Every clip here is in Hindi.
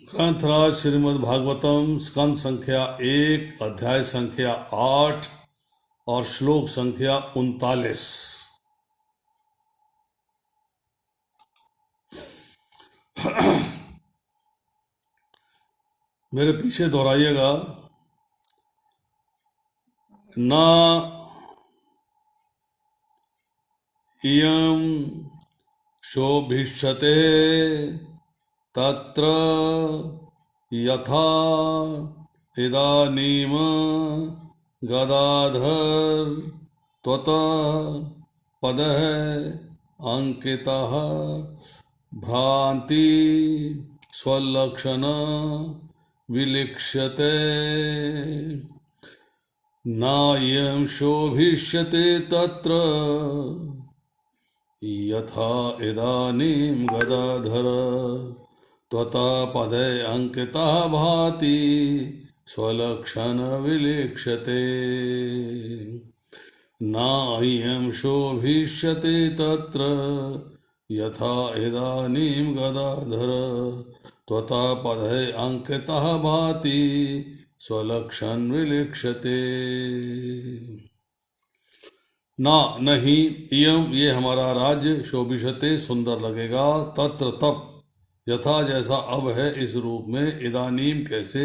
ग्रंथराज श्रीमद् भागवतम स्कंद संख्या 1 अध्याय संख्या 8 और श्लोक संख्या 39। मेरे पीछे दोहराइएगा। न इयं शोभिष्यते तत्र यथा इदानीम गदाधर त्वता पदः अंकितः भ्रांति स्वलक्षण विलिख्यते। नायं शोभिष्यते तत्र यथा इदानीं गदाधर त्वता पदे अंकितः भाति स्वलक्षण विलिख्यते। नायं शोभिष्यते तत्र यथा इदानीं गदाधर त्वता पदे अंकितः भाति स्वलक्षण विलिख्यते। ना नहीं इयम ये हमारा राज्य शोभिष्यते सुंदर लगेगा तत्र तप यथा जैसा अब है इस रूप में इदानीम कैसे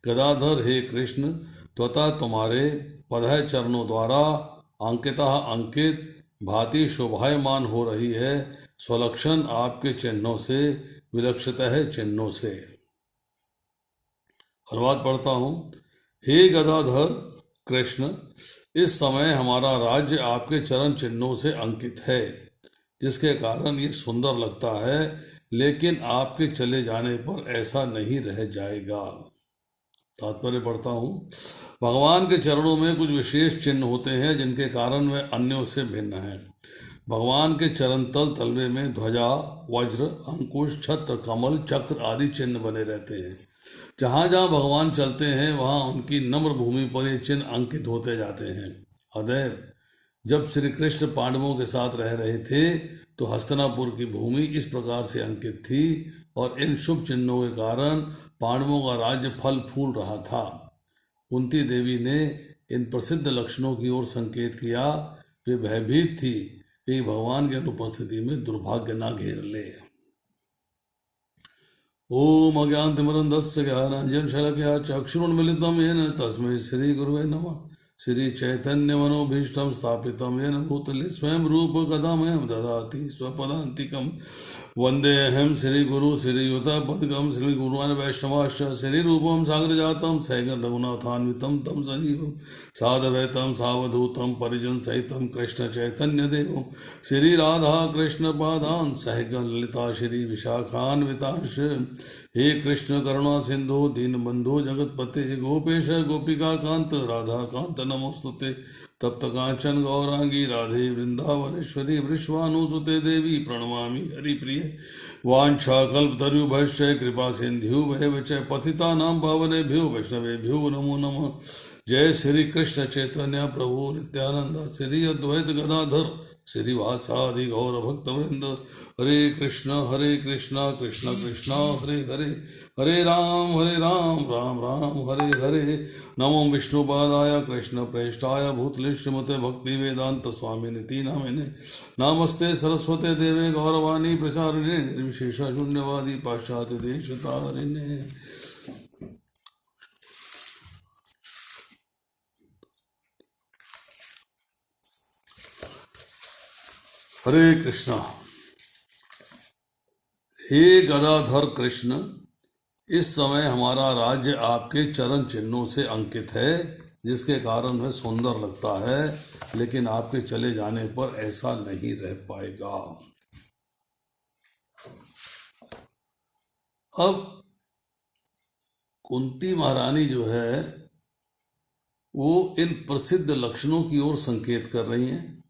गदाधर हे कृष्ण त्वता तुम्हारे पदह चरणों द्वारा अंकिता अंकित भांति शोभायमान हो रही है स्वलक्षण आपके चिन्हों से विलक्षित है चिन्हों से। अनुवाद पढ़ता हूँ। हे गदाधर कृष्ण इस समय हमारा राज्य आपके चरण चिन्हों से अंकित है जिसके कारण ये सुंदर लगता है, लेकिन आपके चले जाने पर ऐसा नहीं रह जाएगा। तात्पर्य पढ़ता हूँ। भगवान के चरणों में कुछ विशेष चिन्ह होते हैं जिनके कारण वे अन्यों से भिन्न हैं। भगवान के चरण तलवे में ध्वजा वज्र अंकुश छत्र कमल चक्र आदि चिन्ह बने रहते हैं। जहाँ जहाँ भगवान चलते हैं वहाँ उनकी नम्र भूमि पर ये चिन्ह अंकित होते जाते हैं। अदैव जब श्री कृष्ण पांडवों के साथ रह रहे थे तो हस्तिनापुर की भूमि इस प्रकार से अंकित थी और इन शुभ चिन्हों के कारण पांडवों का राज्य फल फूल रहा था। कुंती देवी ने इन प्रसिद्ध लक्षणों की ओर संकेत किया। वे भयभीत थी कि भगवान की अनुपस्थिति में दुर्भाग्य न घेर ले। ओम अज्ञानतिमिरन्धस्य ज्ञानाञ्जनशलाकया चक्षुरुन्मीलितं येन तस्मै श्री गुरुवे नमः। श्री चैतन्य मनोभीष्टं स्थापितं येन भूतले स्वयं रूप कदा मह्यं ददाति स्वपदान्तिकं। वन्देऽहं श्रीगुरु श्रीयुतपदकं श्रीगुरून् वैष्णवांश्च श्रीरूपं साग्रजातं सैगं रघुनाथान्वितं तं सजीवं साद्वैतं सावधूतं परिजनसहितं कृष्ण चैतन्यदेवं श्रीराधा कृष्णपादान् सहगं ललिता श्री विशाखान्वितांश्च। हे कृष्ण करुणा सिंधु दीनबंधु जगतपते गोपेश गोपिका कांत राधा कांत नमोस्तुते। तप्त कांचन गौरांगी राधे वृंदावनेश्वरी वृषभानुसुते देवी प्रणमामि हरिप्रिय। वाञ्छाकल्पतरुभ्यश्च कृपा सिन्धुभ्यश्च पतितानां पावनेभ्यो वैष्णवेभ्यो नमो नमः। जय श्री कृष्ण चैतन्य प्रभु नित्यानंद श्री अद्वैत गदाधर श्रीवासादि गौर भक्तवृंद। हरे कृष्णा कृष्णा कृष्णा हरे हरे हरे राम राम राम हरे हरे। नमो विष्णुपादाय कृष्ण प्रेष्ठाय भूतले श्रीमते भक्ति वेदांत स्वामिनिति नामिने। नमस्ते सरस्वते देवे गौरवाणी प्रचारिणे निर्विशेष शून्यवादी पाश्चात्य देशतारिणे। हरे कृष्णा। हे गदाधर कृष्ण इस समय हमारा राज्य आपके चरण चिन्हों से अंकित है जिसके कारण वह सुंदर लगता है, लेकिन आपके चले जाने पर ऐसा नहीं रह पाएगा। अब कुंती महारानी जो है वो इन प्रसिद्ध लक्षणों की ओर संकेत कर रही हैं।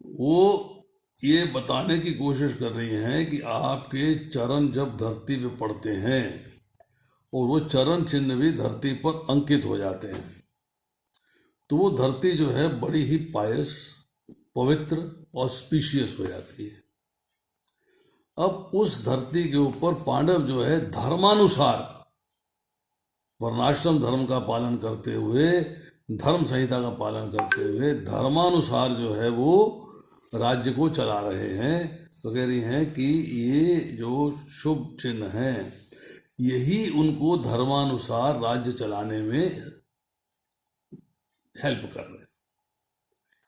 वो ये बताने की कोशिश कर रही हैं कि आपके चरण जब धरती पे पड़ते हैं और वो चरण चिन्ह भी धरती पर अंकित हो जाते हैं तो वो धरती जो है बड़ी ही पायस पवित्र ऑस्पिशियस हो जाती है। अब उस धरती के ऊपर पांडव जो है धर्मानुसार वर्णाश्रम धर्म का पालन करते हुए, धर्म संहिता का पालन करते हुए धर्मानुसार जो है वो राज्य को चला रहे हैं। तो कह रही हैं कि ये जो शुभ चिन्ह हैं यही उनको धर्मानुसार राज्य चलाने में हेल्प कर रहे हैं।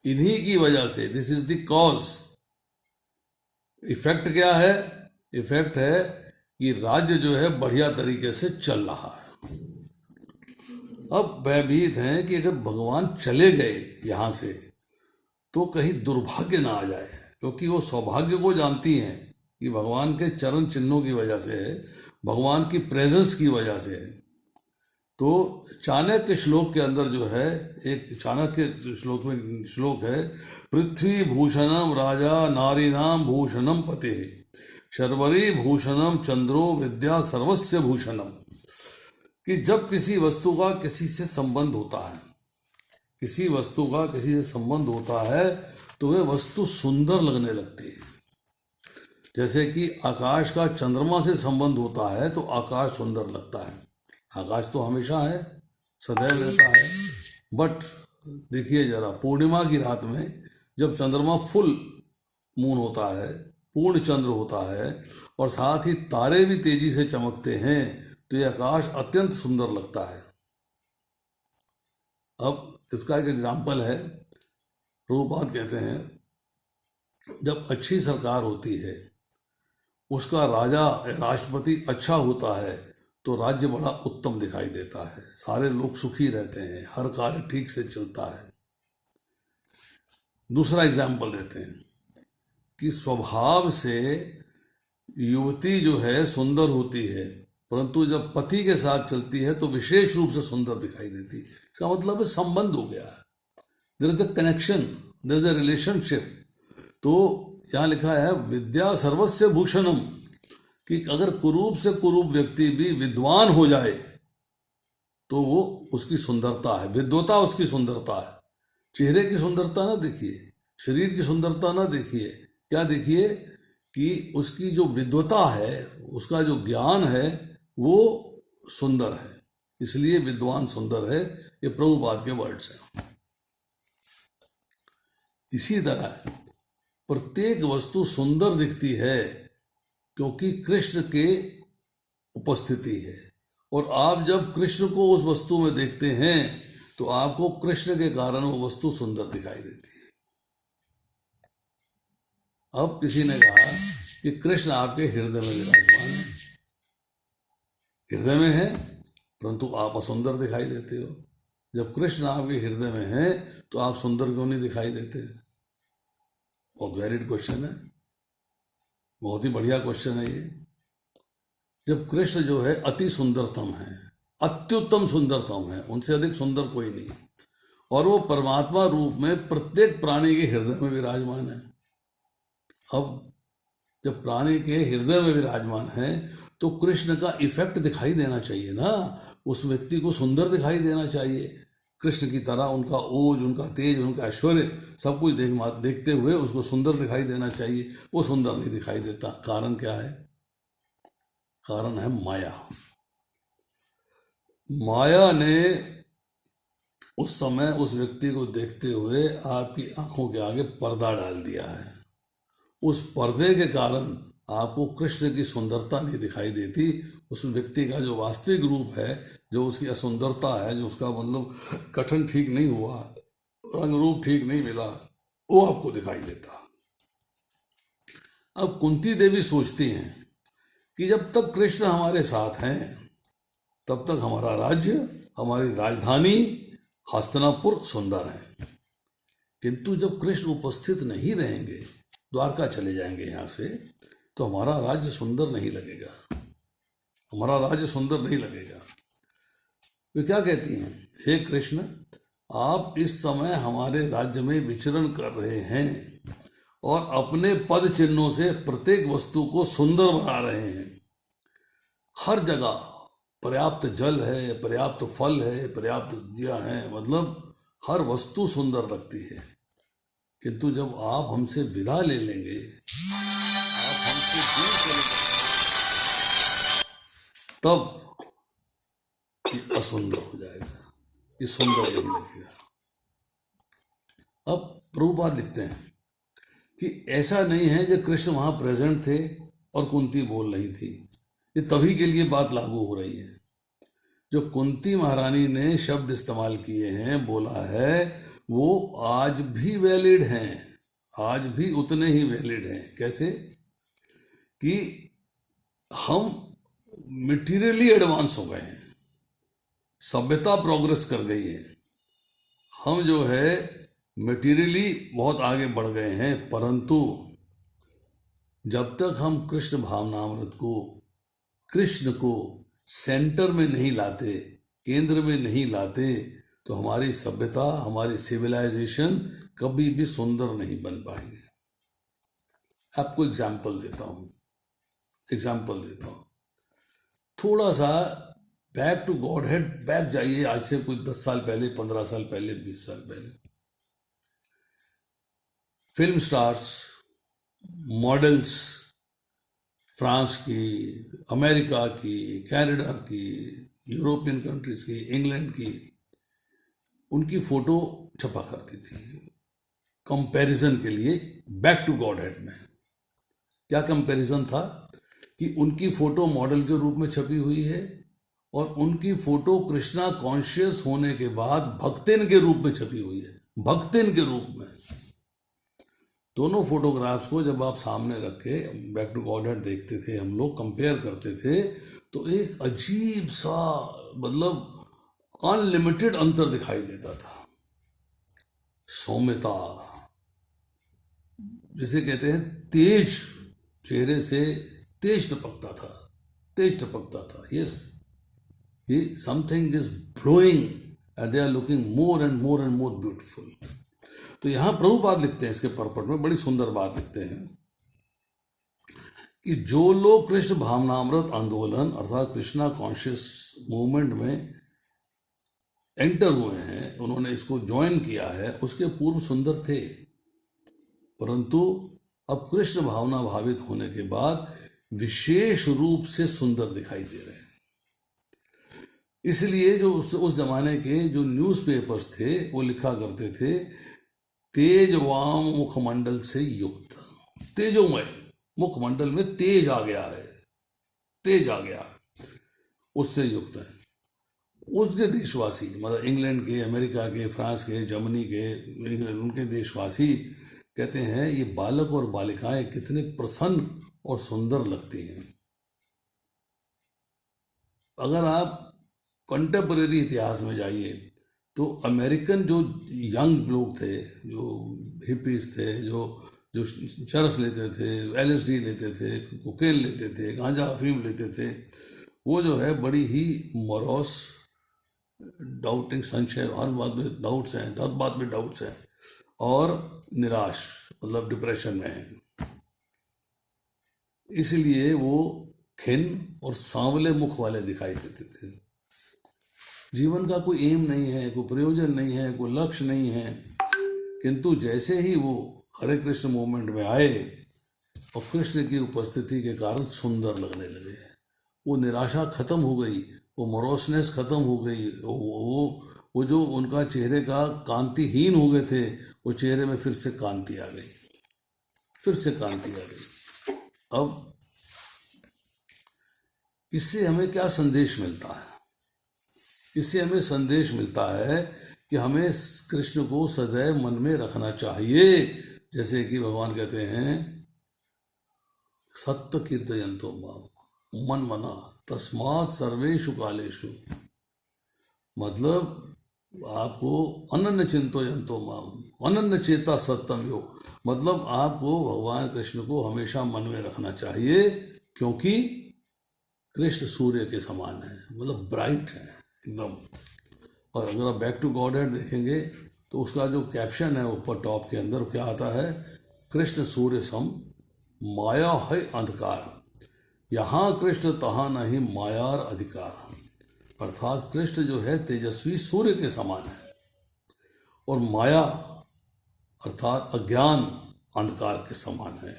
इन्हीं की वजह से, this is the cause. Effect क्या है? इफेक्ट है कि राज्य जो है बढ़िया तरीके से चल रहा है। अब भयभीत हैं कि अगर भगवान चले गए यहाँ से तो कहीं दुर्भाग्य ना आ जाए, क्योंकि वो सौभाग्य को जानती हैं कि भगवान के चरण चिन्हों की वजह से है, भगवान की प्रेजेंस की वजह से है। तो चाणक्य श्लोक के अंदर जो है, एक चाणक्य श्लोक में श्लोक है, पृथ्वी भूषणम राजा नारीणाम भूषणम पते शर्वरी भूषणम चंद्रो विद्या सर्वस्य भूषणम। कि जब किसी वस्तु का किसी से संबंध होता है, किसी वस्तु का किसी से संबंध होता है तो वह वस्तु सुंदर लगने लगती है। जैसे कि आकाश का चंद्रमा से संबंध होता है तो आकाश सुंदर लगता है। आकाश तो हमेशा है, सदैव रहता है। बट देखिए जरा, पूर्णिमा की रात में जब चंद्रमा फुल मून होता है, पूर्ण चंद्र होता है, और साथ ही तारे भी तेजी से चमकते हैं तो यह आकाश अत्यंत सुंदर लगता है। अब इसका एक एग्जाम्पल है, प्रभुपाद कहते हैं जब अच्छी सरकार होती है, उसका राजा राष्ट्रपति अच्छा होता है तो राज्य बड़ा उत्तम दिखाई देता है, सारे लोग सुखी रहते हैं, हर कार्य ठीक से चलता है। दूसरा एग्जाम्पल देते हैं कि स्वभाव से युवती जो है सुंदर होती है, परंतु जब पति के साथ चलती है तो विशेष रूप से सुंदर दिखाई देती है। इसका मतलब है संबंध हो गया है, there is a connection, there is a relationship. तो यहाँ लिखा है विद्या सर्वस्य भूषणम, कि अगर कुरूप से कुरूप व्यक्ति भी विद्वान हो जाए तो वो उसकी सुंदरता है, विद्वता उसकी सुंदरता है। चेहरे की सुंदरता ना देखिए, शरीर की सुंदरता ना देखिए, क्या देखिए कि उसकी जो विद्वता है, उसका जो ज्ञान है वो सुंदर है, इसलिए विद्वान सुंदर है। ये प्रभुपाद के वर्ड्स हैं। इसी तरह प्रत्येक वस्तु सुंदर दिखती है क्योंकि कृष्ण के उपस्थिति है, और आप जब कृष्ण को उस वस्तु में देखते हैं तो आपको कृष्ण के कारण वो वस्तु सुंदर दिखाई देती है। अब किसी ने कहा कि कृष्ण आपके हृदय में विराजमान है, हृदय में है परंतु आप असुंदर दिखाई देते हो। जब कृष्ण आपके हृदय में है तो आप सुंदर क्यों नहीं दिखाई देते? बहुत वैलिड क्वेश्चन है, बहुत ही बढ़िया क्वेश्चन है ये। जब कृष्ण जो है अति सुंदरतम है, अत्युत्तम सुंदरतम है, उनसे अधिक सुंदर कोई नहीं, और वो परमात्मा रूप में प्रत्येक प्राणी के हृदय में विराजमान है। अब जब प्राणी के हृदय में विराजमान है तो कृष्ण का इफेक्ट दिखाई देना चाहिए ना, उस व्यक्ति को सुंदर दिखाई देना चाहिए। कृष्ण की तरह उनका ओज, उनका तेज, उनका ऐश्वर्य सब कुछ देखते हुए उसको सुंदर दिखाई देना चाहिए। वो सुंदर नहीं दिखाई देता। कारण क्या है? कारण है माया। माया ने उस समय उस व्यक्ति को देखते हुए आपकी आंखों के आगे पर्दा डाल दिया है। उस पर्दे के कारण आपको कृष्ण की सुंदरता नहीं दिखाई देती, उस व्यक्ति का जो वास्तविक रूप है, जो उसकी असुंदरता है, जो उसका मतलब गठन ठीक नहीं हुआ, रंग रूप ठीक नहीं मिला, वो आपको दिखाई देता। अब कुंती देवी सोचती हैं कि जब तक कृष्ण हमारे साथ हैं तब तक हमारा राज्य, हमारी राजधानी हस्तिनापुर सुंदर है, किंतु जब कृष्ण उपस्थित नहीं रहेंगे, द्वारका चले जाएंगे यहाँ से, तो हमारा राज्य सुंदर नहीं लगेगा, हमारा राज्य सुंदर नहीं लगेगा। वे क्या कहती हैं? हे कृष्ण, आप इस समय हमारे राज्य में विचरण कर रहे हैं और अपने पद चिन्हों से प्रत्येक वस्तु को सुंदर बना रहे हैं। हर जगह पर्याप्त जल है, पर्याप्त फल है, पर्याप्त सब्जियां हैं, मतलब हर वस्तु सुंदर लगती है। किंतु जब आप हमसे विदा ले लेंगे, आप हमसे दूर तब ये असुंदर हो जाएगा, ये सुंदर नहीं लगेगा। अब प्रभुपाद लिखते हैं कि ऐसा नहीं है कि कृष्ण वहां प्रेजेंट थे और कुंती बोल रही थी, ये तभी के लिए बात लागू हो रही है। जो कुंती महारानी ने शब्द इस्तेमाल किए हैं, बोला है, वो आज भी वैलिड हैं, आज भी उतने ही वैलिड हैं। कैसे कि हम मटेरियली एडवांस हो गए हैं, सभ्यता प्रोग्रेस कर गई है, हम जो है मटेरियली बहुत आगे बढ़ गए हैं, परंतु जब तक हम कृष्ण भावनामृत को, कृष्ण को सेंटर में नहीं लाते, केंद्र में नहीं लाते, तो हमारी सभ्यता, हमारी सिविलाइजेशन कभी भी सुंदर नहीं बन पाएंगे। आपको एग्जाम्पल देता हूँ, थोड़ा सा back to Godhead back जाइए, आज से कोई 10 साल पहले, 15 साल पहले, 20 साल पहले। फिल्म स्टार्स, मॉडल्स, फ्रांस की, अमेरिका की, कनाडा की, यूरोपियन कंट्रीज की, इंग्लैंड की, उनकी फोटो छपा करती थी कंपैरिजन के लिए बैक टू गॉड हेड में। क्या कंपैरिजन था कि उनकी फोटो मॉडल के रूप में छपी हुई है और उनकी फोटो कृष्णा कॉन्शियस होने के बाद भक्तिन के रूप में छपी हुई है, भक्तिन के रूप में। दोनों फोटोग्राफ्स को जब आप सामने रख के बैक टू गॉड हेड देखते थे, हम लोग कंपेयर करते थे, तो एक अजीब सा, मतलब अनलिमिटेड अंतर दिखाई देता था। सौम्यता, जिसे कहते हैं तेज, चेहरे से तेज टपकता था। यस, ये something is flowing and they are looking more and more beautiful. तो यहां प्रभुपाद लिखते हैं, इसके परपट में बड़ी सुंदर बात लिखते हैं कि जो लोग कृष्ण भावनामृत आंदोलन अर्थात कृष्णा कॉन्शियस मूवमेंट में एंटर हुए हैं, उन्होंने इसको ज्वाइन किया है, उसके पूर्व सुंदर थे, परंतु अब कृष्ण भावना भावित होने के बाद विशेष रूप से सुंदर दिखाई दे रहे हैं। इसलिए जो उस जमाने के जो न्यूज़पेपर्स थे, वो लिखा करते थे, तेजवाम मुखमंडल से युक्त, तेजोमय मुखमंडल में तेज आ गया है, उससे युक्त है। उसके देशवासी, मतलब इंग्लैंड के, अमेरिका के, फ्रांस के, जर्मनी के, उनके देशवासी कहते हैं ये बालक और बालिकाएं कितने प्रसन्न और सुंदर लगती हैं। अगर आप कंटेम्परेरी इतिहास में जाइए तो अमेरिकन जो यंग लोग थे, जो हिपीज थे, जो चरस लेते थे, LSD लेते थे, कोकेन लेते थे, गांजा अफीम लेते थे, वो जो है बड़ी ही मोरॉस, डाउटिंग, संशय, हर बात में डाउट्स हैं और निराश, मतलब डिप्रेशन में है। इसलिए वो खिन्न और सांवले मुख वाले दिखाई देते थे। जीवन का कोई एम नहीं है, कोई प्रयोजन नहीं है, कोई लक्ष्य नहीं है, किंतु जैसे ही वो हरे कृष्ण मूवमेंट में आए और कृष्ण की उपस्थिति के कारण सुंदर लगने लगे, वो निराशा खत्म हो गई, वो मोरोसनेस खत्म हो गई, वो जो उनका चेहरे का कांतिहीन हो गए थे, वो चेहरे में फिर से कांति आ गई। अब इससे हमें क्या संदेश मिलता है? इससे हमें संदेश मिलता है कि हमें कृष्ण को सदैव मन में रखना चाहिए, जैसे कि भगवान कहते हैं, सत्य कीर्तयन्तो माम मन मना तस्मात् सर्वेषु कालेषु, मतलब आपको अनन्य चिंतयन्तो माम, अनन्य चेता सत्यम यो, मतलब आपको भगवान कृष्ण को हमेशा मन में रखना चाहिए, क्योंकि कृष्ण सूर्य के समान है, मतलब ब्राइट है एकदम। और अगर आप बैक टू गॉड हेड देखेंगे तो उसका जो कैप्शन है ऊपर टॉप के अंदर क्या आता है, कृष्ण सूर्य सम माया है अंधकार, यहाँ कृष्ण तहाँ नहीं मायार अधिकार। अर्थात कृष्ण जो है तेजस्वी सूर्य के समान है और माया अर्थात अज्ञान अंधकार के समान है।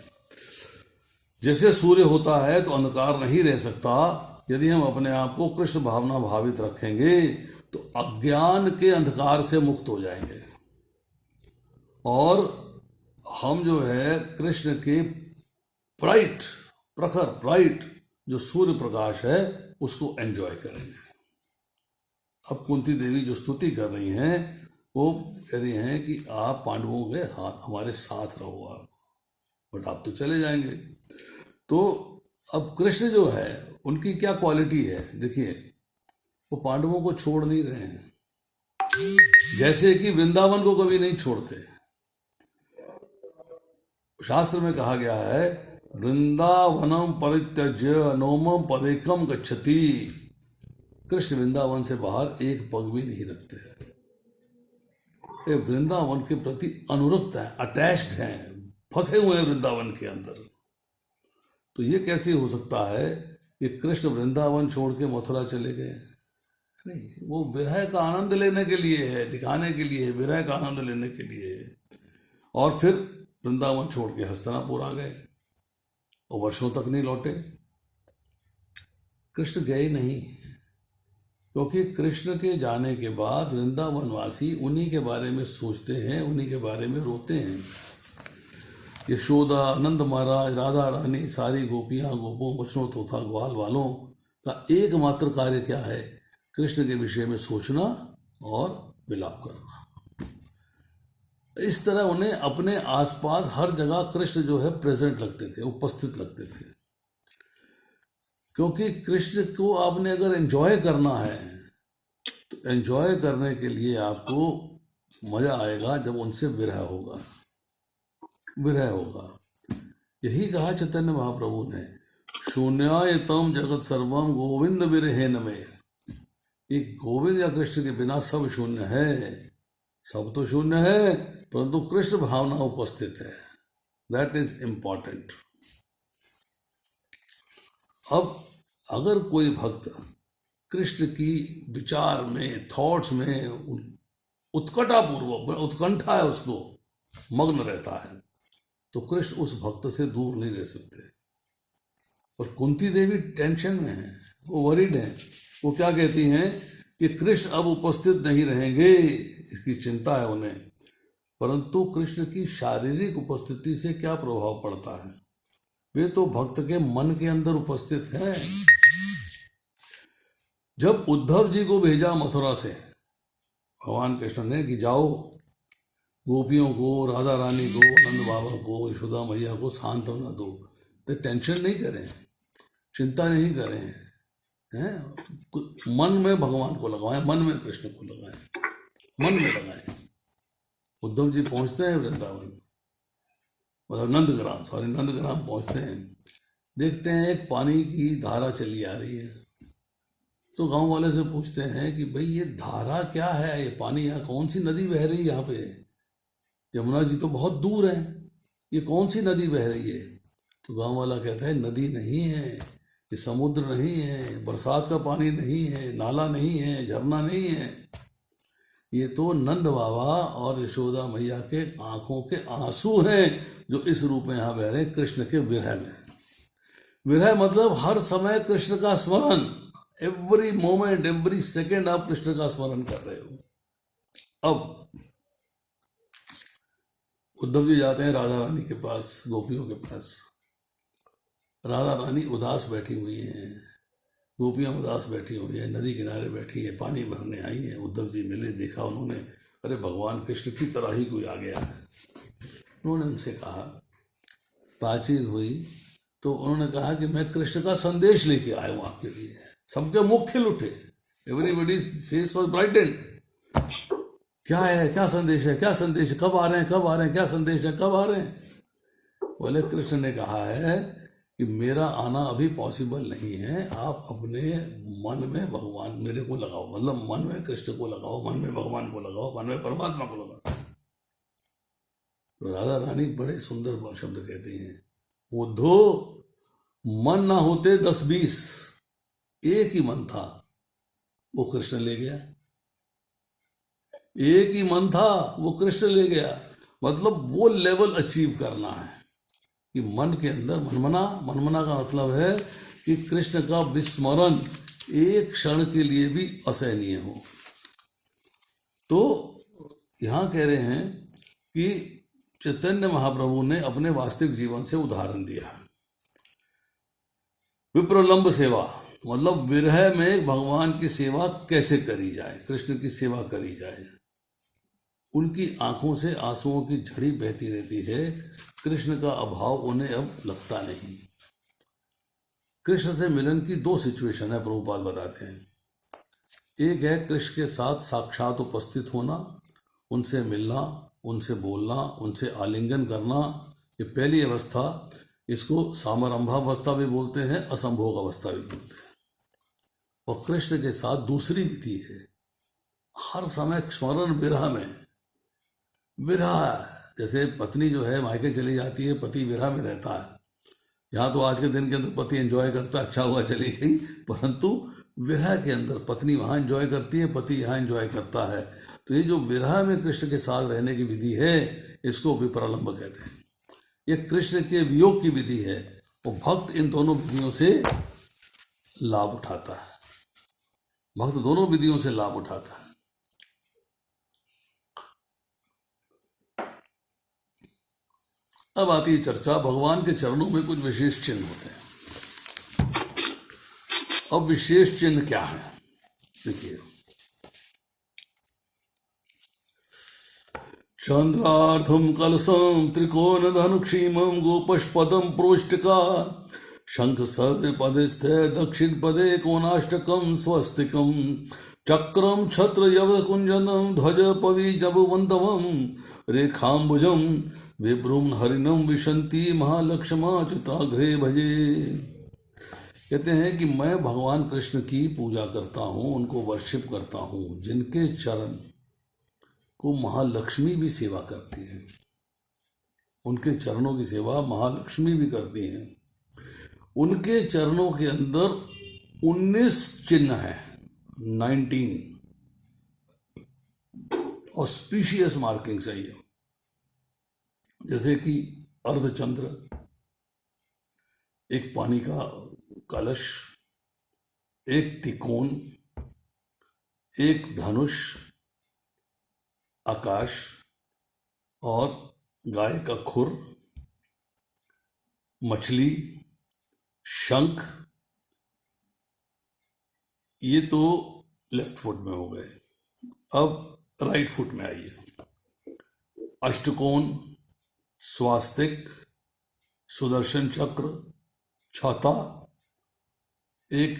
जैसे सूर्य होता है तो अंधकार नहीं रह सकता, यदि हम अपने आप को कृष्ण भावना भावित रखेंगे तो अज्ञान के अंधकार से मुक्त हो जाएंगे और हम जो है कृष्ण के ब्राइट, प्रखर ब्राइट जो सूर्य प्रकाश है उसको एंजॉय करेंगे। अब कुंती देवी जो स्तुति कर रही हैं वो कह रही हैं कि आप पांडवों के हाथ हमारे साथ रहो आप, बट आप तो चले जाएंगे। तो अब कृष्ण जो है उनकी क्या क्वालिटी है देखिए, वो पांडवों को छोड़ नहीं रहे हैं, जैसे कि वृंदावन को कभी नहीं छोड़ते। शास्त्र में कहा गया है वृंदावनम परित्यज्य नोमम पदेकम गच्छति। कृष्ण वृंदावन से बाहर एक पग भी नहीं रखते हैं, ये वृंदावन के प्रति अनुरक्त हैं, अटैच्ड हैं, फंसे हुए हैं वृंदावन के अंदर। तो ये कैसे हो सकता है कि कृष्ण वृंदावन छोड़ के मथुरा चले गए? नहीं, वो विरह का आनंद लेने के लिए है, दिखाने के लिए, विरह का आनंद लेने के लिए। और फिर वृंदावन छोड़ के हस्तिनापुर आ गए और वर्षों तक नहीं लौटे। कृष्ण गए नहीं, क्योंकि कृष्ण के जाने के बाद वृंदावनवासी उन्हीं के बारे में सोचते हैं, उन्हीं के बारे में रोते हैं। यशोदा, नंद महाराज, राधा रानी, सारी गोपियां, गोपों, बच्चों तथा ग्वाल वालों का एकमात्र कार्य क्या है? कृष्ण के विषय में सोचना और विलाप करना। इस तरह उन्हें अपने आसपास हर जगह कृष्ण जो है प्रेजेंट लगते थे, उपस्थित लगते थे। क्योंकि कृष्ण को आपने अगर एंजॉय करना है तो एंजॉय करने के लिए आपको मजा आएगा जब उनसे विरह होगा, विरह होगा। यही कहा चैतन्य महाप्रभु ने, शून्याय तम जगत सर्वम गोविंद विरहेन में। ये गोविंद या कृष्ण के बिना सब शून्य है, सब तो शून्य है, परंतु कृष्ण भावना उपस्थित है, दैट इज इंपॉर्टेंट। अब अगर कोई भक्त कृष्ण की विचार में, थॉट्स में उत्कंठा पूर्वक, उत्कंठा है उसको मग्न रहता है, तो कृष्ण उस भक्त से दूर नहीं रह सकते। और कुंती देवी टेंशन में है, वो वरीड है। वो क्या कहती हैं कि कृष्ण अब उपस्थित नहीं रहेंगे, इसकी चिंता है उन्हें। परंतु कृष्ण की शारीरिक उपस्थिति से क्या प्रभाव पड़ता है? वे तो भक्त के मन के अंदर उपस्थित हैं। जब उद्धव जी को भेजा मथुरा से भगवान कृष्ण ने कि जाओ गोपियों को, राधा रानी को, नंद बाबा को, यशोदा मैया को सांत्वना दो, तो टेंशन नहीं करें, चिंता नहीं करें, हैं? मन में भगवान को लगाएं, मन में कृष्ण को लगाएं, मन में लगाएं। उद्धव जी पहुंचते हैं वृंदावन, मतलब नंदग्राम पहुंचते हैं। देखते हैं एक पानी की धारा चली आ रही है। तो गांव वाले से पूछते हैं कि भाई ये धारा क्या है, ये पानी यहाँ कौन सी नदी बह रही है? यहाँ पे यमुना जी तो बहुत दूर है, ये कौन सी नदी बह रही है? तो गांव वाला कहता है नदी नहीं है, ये समुद्र नहीं है, बरसात का पानी नहीं है, नाला नहीं है, झरना नहीं है, ये तो नंद बाबा और यशोदा मैया के आंखों के आंसू हैं जो इस रूप में यहाँ बह रहे हैं, कृष्ण के विरह में। विरह मतलब हर समय कृष्ण का स्मरण, एवरी मोमेंट, एवरी सेकेंड आप कृष्ण का स्मरण कर रहे हो। अब उद्धव जी जाते हैं राधा रानी के पास, गोपियों के पास। राधा रानी उदास बैठी हुई हैं, गोपियां उदास बैठी हुई है, नदी किनारे बैठी है, पानी भरने आई है। उद्धव जी मिले, देखा उन्होंने, अरे भगवान कृष्ण की तरह ही कोई आ गया है। उन्होंने उनसे कहा, बातचीत हुई तो उन्होंने कहा कि मैं कृष्ण का संदेश लेके आया हूँ आपके लिए। सबके मुख खिल उठे, एवरीबॉडी फेस वाज ब्राइटेंड। क्या है, क्या संदेश है, क्या संदेश है, कब आ रहे हैं, कब आ रहे हैं, क्या संदेश है, कब आ रहे हैं? बोले कृष्ण ने कहा है कि मेरा आना अभी पॉसिबल नहीं है, आप अपने मन में भगवान मेरे को लगाओ, मतलब मन में कृष्ण को लगाओ, मन में भगवान को लगाओ, मन में परमात्मा को लगाओ। तो राधा रानी बड़े सुंदर शब्द कहती हैं, उद्धो मन ना होते 10-20, एक ही मन था, वो कृष्ण ले गया। एक ही मन था, वो कृष्ण ले गया। मतलब वो लेवल अचीव करना है कि मन के अंदर मनमना का मतलब है कि कृष्ण का विस्मरण एक क्षण के लिए भी असहनीय हो। तो यहाँ कह रहे हैं कि चैतन्य महाप्रभु ने अपने वास्तविक जीवन से उदाहरण दिया। विप्रलंब सेवा मतलब विरह में भगवान की सेवा कैसे करी जाए, कृष्ण की सेवा करी जाए। उनकी आंखों से आंसुओं की झड़ी बहती रहती है, कृष्ण का अभाव उन्हें अब लगता नहीं। कृष्ण से मिलन की दो सिचुएशन है, प्रभुपाद बताते हैं। एक है कृष्ण के साथ साक्षात उपस्थित होना, उनसे मिलना, उनसे बोलना, उनसे आलिंगन करना, ये पहली अवस्था। इसको सामरंभावस्था भी बोलते हैं, असंभोग अवस्था भी बोलते हैं। और कृष्ण के साथ दूसरी विधि है, हर समय स्मरण विरह में। विरह जैसे पत्नी जो है मायके चली जाती है, पति विरह में रहता है। यहाँ तो आज के दिन के अंदर पति एंजॉय करता है, अच्छा हुआ चली गई, परंतु विरह के अंदर पत्नी वहाँ एंजॉय करती है, पति यहाँ एंजॉय करता है। तो ये जो विरह में कृष्ण के साथ रहने की विधि है, इसको विप्रलंब कहते हैं। ये कृष्ण के वियोग की विधि है। और भक्त इन दोनों विधियों से लाभ उठाता है, भक्त दोनों विधियों से लाभ उठाता है। अब आती है चर्चा, भगवान के चरणों में कुछ विशेष चिन्ह होते हैं। अब विशेष चिन्ह क्या है, देखिए। चंद्रार्धम कलशम त्रिकोण धनुक्षीमं गोपष्पदम प्रोष्टका शंख सर्वे पदे स्थे दक्षिण पदे कोणाष्टकम स्वस्तिकम चक्रम छत्र यवद कुंजनम ध्वज पवि जबुवंतवम रेखाम्बुजम विभ्रूम हरिणम विशंति महालक्ष्मा च्युताग्रे भजे। कहते हैं कि मैं भगवान कृष्ण की पूजा करता हूँ, उनको वर्शिप करता हूँ, जिनके चरण को महालक्ष्मी भी सेवा करती है। उनके चरणों की सेवा महालक्ष्मी भी करती हैं। उनके चरणों के अंदर 19 चिन्ह हैं, 19 ऑस्पिशियस मार्किंग्स है ये। जैसे कि अर्धचंद्र, एक पानी का कलश, एक त्रिकोण, एक धनुष, आकाश और गाय का खुर, मछली, शंख। ये तो लेफ्ट फुट में हो गए। अब राइट फुट में आइए। अष्टकोण, स्वास्तिक, सुदर्शन चक्र, छाता, एक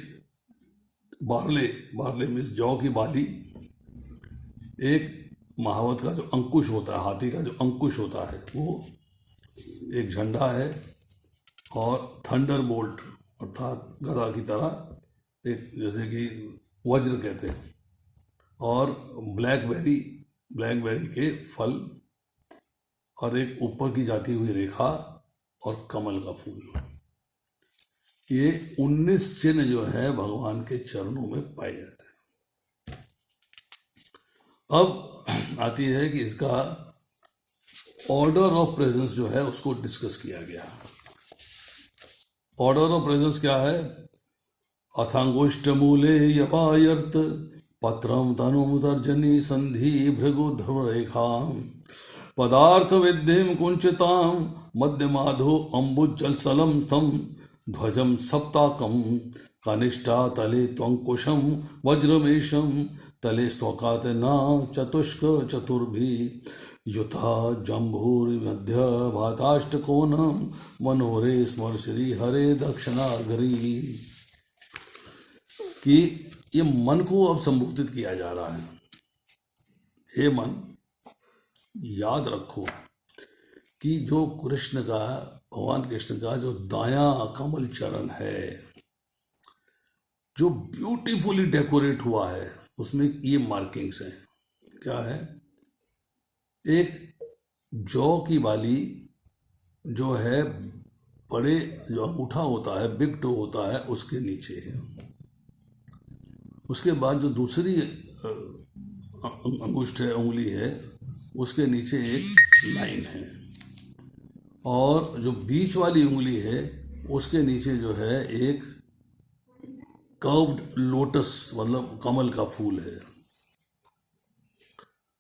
बारले मीन्स जौ की बाली, एक महावत का जो अंकुश होता है, हाथी का जो अंकुश होता है वो, एक झंडा है, और थंडर बोल्ट अर्थात गदा की तरह एक, जैसे कि वज्र कहते हैं, और ब्लैकबेरी के फल, और एक ऊपर की जाती हुई रेखा और कमल का फूल। ये 19 चिन्ह जो है भगवान के चरणों में पाए जाते हैं। अब आती है कि इसका ऑर्डर ऑफ प्रेजेंस जो है उसको डिस्कस किया गया। ऑर्डर ऑफ प्रेजेंस क्या है? अथांगुष्ट मूले यवायर्त पत्रम तनुम तर्जनी संधि भृगु ध्रुव रेखाम पदार्थ विद्धिम कुंचिताम मध्यमाधो अम्बुजलसलम स्तम ध्वजम सप्ताकम कनिष्ठा तले त्वंकुशम वज्रमेशम तले स्वकातना चतुष्क चतुर्भि युथा जम्भूर्मध्य भाताष्टकोणम मनोरे स्मर्श्री हरे दक्षिणाघ्री। कि ये मन को अब संबोधित किया जा रहा है। हे मन, याद रखो कि जो कृष्ण का, भगवान कृष्ण का जो दायां कमल चरण है, जो ब्यूटीफुली डेकोरेट हुआ है, उसमें ये मार्किंग्स हैं। क्या है? एक जौ की बाली जो है, बड़े जो अंगूठा होता है, बिग टो होता है, उसके नीचे है। उसके बाद जो दूसरी अंगुष्ठ है, उंगली है, उसके नीचे एक लाइन है, और जो बीच वाली उंगली है उसके नीचे जो है एक कर्व्ड लोटस मतलब कमल का फूल है,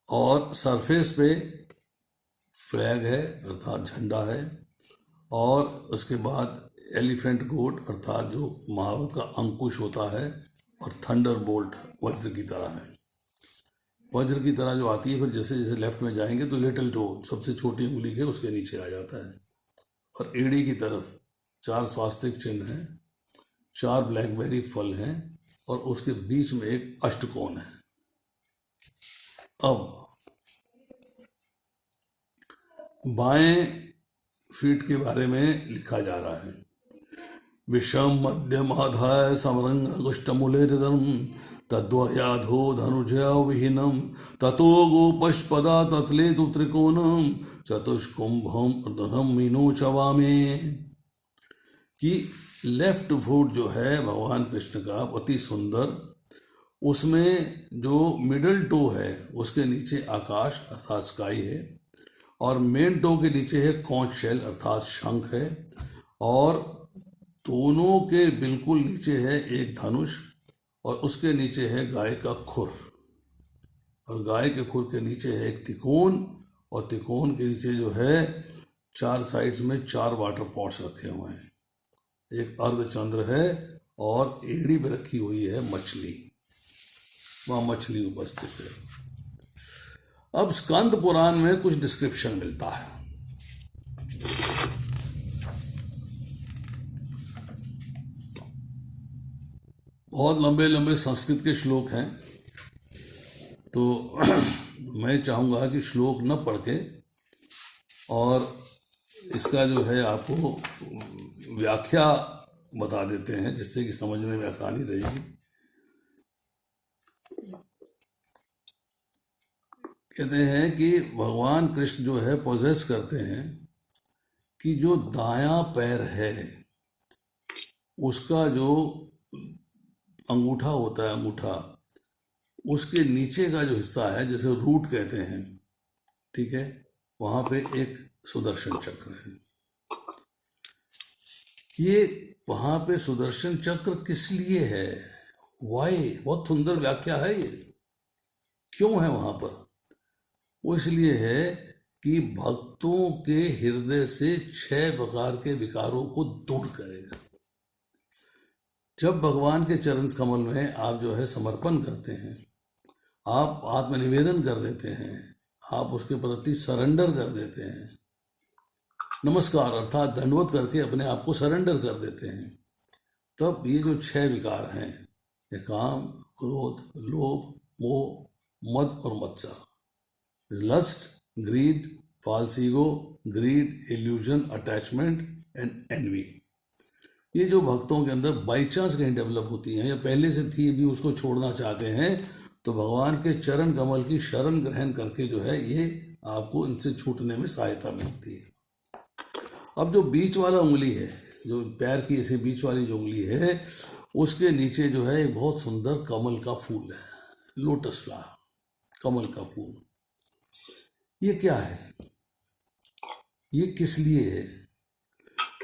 और सरफेस पे फ्लैग है अर्थात झंडा है, और उसके बाद एलिफेंट गोट अर्थात जो महाभारत का अंकुश होता है, और थंडर बोल्ट वज्र की तरह है, वज्र की तरह जो आती है, फिर जैसे जैसे लेफ्ट में जाएंगे तो लिटिल टो सबसे छोटी उंगली के उसके नीचे आ जाता है, और एड़ी की तरफ 4 स्वास्तिक चिन्ह हैं, 4 ब्लैकबेरी फल हैं, और उसके बीच में एक अष्टकोण है। अब बाएं फीट के बारे में लिखा जा रहा है, विषम मध्यमाधाय समरंग अगुष्टमूलेरिदम तद्वयाधो धनुजया विहीनम ततो गोपष्पदा तत्ले तु त्रिकोणम चतुष्कुंभम अर्धनम मीनो चवामे। कि लेफ्ट फुट जो है भगवान कृष्ण का अति सुंदर, उसमें जो मिडल टो है उसके नीचे आकाश अर्थात स्काई है, और मेन टो के नीचे है कॉन्च शेल अर्थात शंख है, और दोनों के बिल्कुल नीचे है एक धनुष, और उसके नीचे है गाय का खुर, और गाय के खुर के नीचे है एक तिकोन, और तिकोन के नीचे जो है 4 साइड्स में 4 वाटर पॉट्स रखे हुए हैं, एक अर्धचंद्र है, और एड़ी पे रखी हुई है मछली, वहाँ मछली उपस्थित है। अब स्कंद पुराण में कुछ डिस्क्रिप्शन मिलता है। बहुत लंबे लंबे संस्कृत के श्लोक हैं, तो मैं चाहूँगा कि श्लोक न पढ़ के और इसका जो है आपको व्याख्या बता देते हैं, जिससे कि समझने में आसानी रहेगी। कहते हैं कि भगवान कृष्ण जो है पोजेस करते हैं कि जो दायां पैर है उसका जो अंगूठा होता है, अंगूठा उसके नीचे का जो हिस्सा है, जैसे रूट कहते हैं, ठीक है, वहां पे एक सुदर्शन चक्र है। ये वहां पे सुदर्शन चक्र किस लिए है, वाई, बहुत सुंदर व्याख्या है ये, क्यों है वहां पर। वो इसलिए है कि भक्तों के हृदय से 6 प्रकार के विकारों को दूर करेगा। जब भगवान के चरण कमल में आप जो है समर्पण करते हैं, आप आत्मनिवेदन कर देते हैं, आप उसके प्रति सरेंडर कर देते हैं, नमस्कार अर्थात दंडवत करके अपने आप को सरेंडर कर देते हैं, तब ये जो 6 विकार हैं, ये काम, क्रोध, लोभ, मोह, मद और मत्सर, lust, greed, false ego, greed, illusion, attachment and envy, ये जो भक्तों के अंदर बाई चांस कहीं डेवलप होती हैं या पहले से थी भी उसको छोड़ना चाहते हैं, तो भगवान के चरण कमल की शरण ग्रहण करके जो है ये आपको इनसे छूटने में सहायता मिलती है। अब जो बीच वाला उंगली है, जो पैर की ऐसे बीच वाली जो उंगली है, उसके नीचे जो है एक बहुत सुंदर कमल का फूल है, लोटस फ्लावर, कमल का फूल। ये क्या है, ये किस लिए है?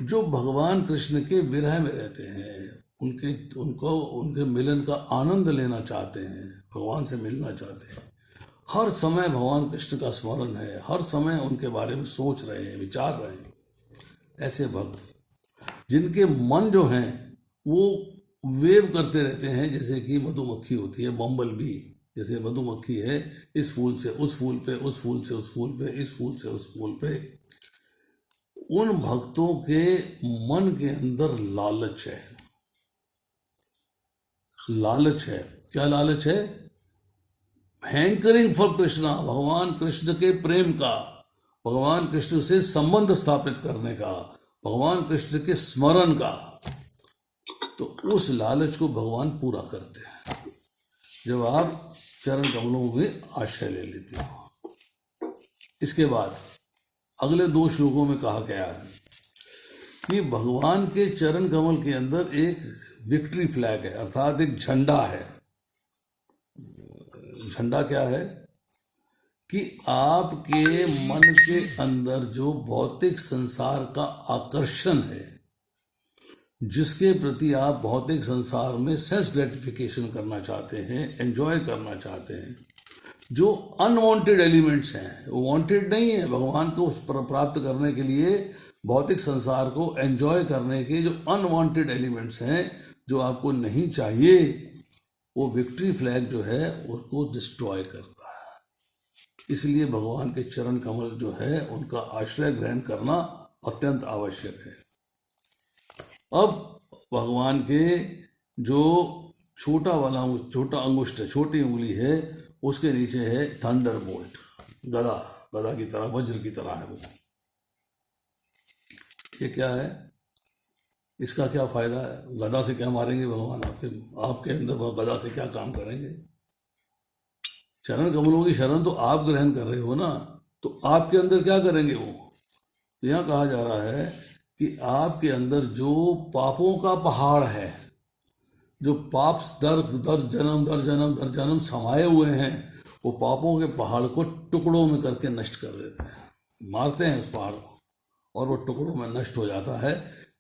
जो भगवान कृष्ण के विरह में रहते हैं, उनके मिलन का आनंद लेना चाहते हैं, भगवान से मिलना चाहते हैं, हर समय भगवान कृष्ण का स्मरण है, हर समय उनके बारे में सोच रहे हैं, विचार रहे हैं, ऐसे भक्त जिनके मन जो हैं वो वेव करते रहते हैं, जैसे कि मधुमक्खी होती है, बम्बल बी, जैसे मधुमक्खी है, इस फूल से उस फूल पे, उस फूल से उस फूल पे, इस फूल से उस फूल पे। उन भक्तों के मन के अंदर लालच है, लालच है। क्या लालच है? हैंकरिंग फॉर कृष्णा, भगवान कृष्ण के प्रेम का, भगवान कृष्ण से संबंध स्थापित करने का, भगवान कृष्ण के स्मरण का। तो उस लालच को भगवान पूरा करते हैं जब आप चरण कमलों में आश्रय ले लेते हो। इसके बाद अगले 2 श्लोकों में कहा गया है कि भगवान के चरण कमल के अंदर एक विक्ट्री फ्लैग है, अर्थात एक झंडा है। झंडा क्या है कि आपके मन के अंदर जो भौतिक संसार का आकर्षण है, जिसके प्रति आप भौतिक संसार में सेंस ग्रेटिफिकेशन करना चाहते हैं, एंजॉय करना चाहते हैं, जो अनवांटेड एलिमेंट्स हैं, वो वांटेड नहीं है। भगवान को प्राप्त करने के लिए भौतिक संसार को एंजॉय करने के जो अनवांटेड एलिमेंट्स हैं, जो आपको नहीं चाहिए, वो विक्ट्री फ्लैग जो है उसको डिस्ट्रॉय करता है। इसलिए भगवान के चरण कमल जो है उनका आश्रय ग्रहण करना अत्यंत आवश्यक है। अब भगवान के जो छोटा अंगुष्ठ है, छोटी उंगली है, उसके नीचे है थंडर बोल्ट, गदा की तरह, वज्र की तरह है वो। ये क्या है, इसका क्या फायदा है? गदा से क्या मारेंगे भगवान? आपके अंदर गदा से क्या काम करेंगे? चरण कमलों की शरण तो आप ग्रहण कर रहे हो ना, तो आपके अंदर क्या करेंगे वो? तो यहाँ कहा जा रहा है कि आपके अंदर जो पापों का पहाड़ है, जो पाप दर जन्म समाये हुए हैं, वो पापों के पहाड़ को टुकड़ों में करके नष्ट कर देते हैं, मारते हैं उस पहाड़ को, और वो टुकड़ों में नष्ट हो जाता है।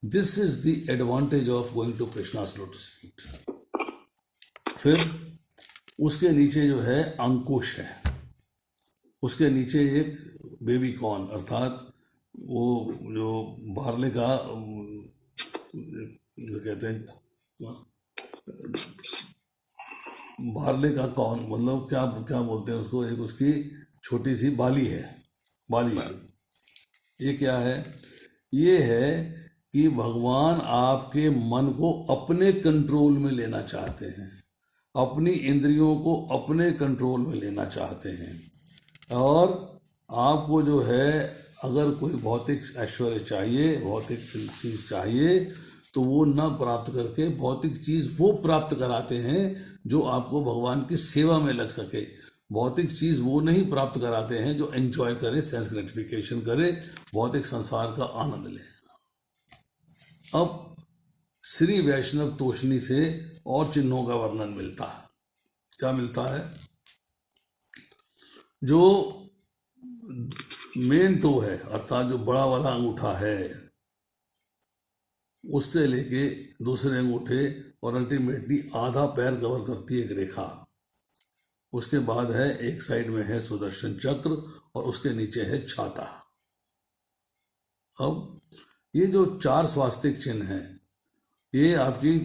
This is the advantage of going to Krishna's lotus feet. फिर उसके नीचे जो है अंकुश है, उसके नीचे एक बेबी कॉर्न, अर्थात वो जो बारले का कहते हैं, बारले का कॉर्न, मतलब क्या क्या बोलते हैं उसको, एक उसकी छोटी सी बाली है, बाली। ये क्या है? ये है कि भगवान आपके मन को अपने कंट्रोल में लेना चाहते हैं, अपनी इंद्रियों को अपने कंट्रोल में लेना चाहते हैं। और आपको जो है, अगर कोई भौतिक ऐश्वर्य चाहिए, भौतिक चीज चाहिए, तो वो न प्राप्त करके भौतिक चीज वो प्राप्त कराते हैं जो आपको भगवान की सेवा में लग सके। भौतिक चीज वो नहीं प्राप्त कराते हैं जो एंजॉय करे, सेंस ग्रेटिफिकेशन करे, भौतिक संसार का आनंद ले। अब श्री वैष्णव तोषणी से और चिन्हों का वर्णन मिलता है। क्या मिलता है? जो मेन टो है, अर्थात जो बड़ा वाला अंगूठा है, उससे लेके दूसरे अंगूठे और अल्टीमेटली आधा पैर कवर करती है एक रेखा। उसके बाद है, एक साइड में है सुदर्शन चक्र और उसके नीचे है छाता। अब ये जो 4 स्वास्तिक चिन्ह हैं, ये आपकी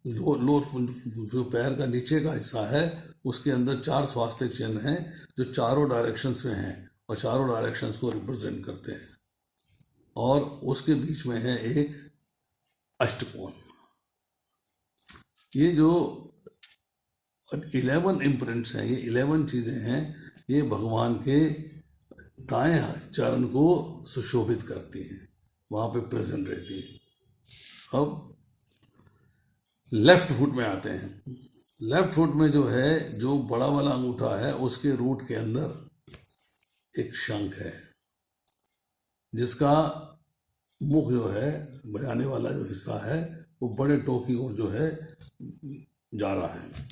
जो पैर का नीचे का हिस्सा है, उसके अंदर 4 स्वास्तिक चिन्ह हैं जो चारों डायरेक्शंस में हैं और चारों डायरेक्शंस को रिप्रेजेंट करते हैं। और उसके बीच में है एक अष्टकोण। ये जो 11 इम्प्रिंट्स हैं, ये 11 चीजें हैं, ये भगवान के दाएं चरण को सुशोभित करती हैं, वहां पे प्रेजेंट रहती है। अब लेफ्ट फुट में आते हैं। लेफ्ट फुट में जो है, जो बड़ा वाला अंगूठा है, उसके रूट के अंदर एक शंख है, जिसका मुख जो है, बजाने वाला जो हिस्सा है, वो बड़े टो की ओर जो है जा रहा है।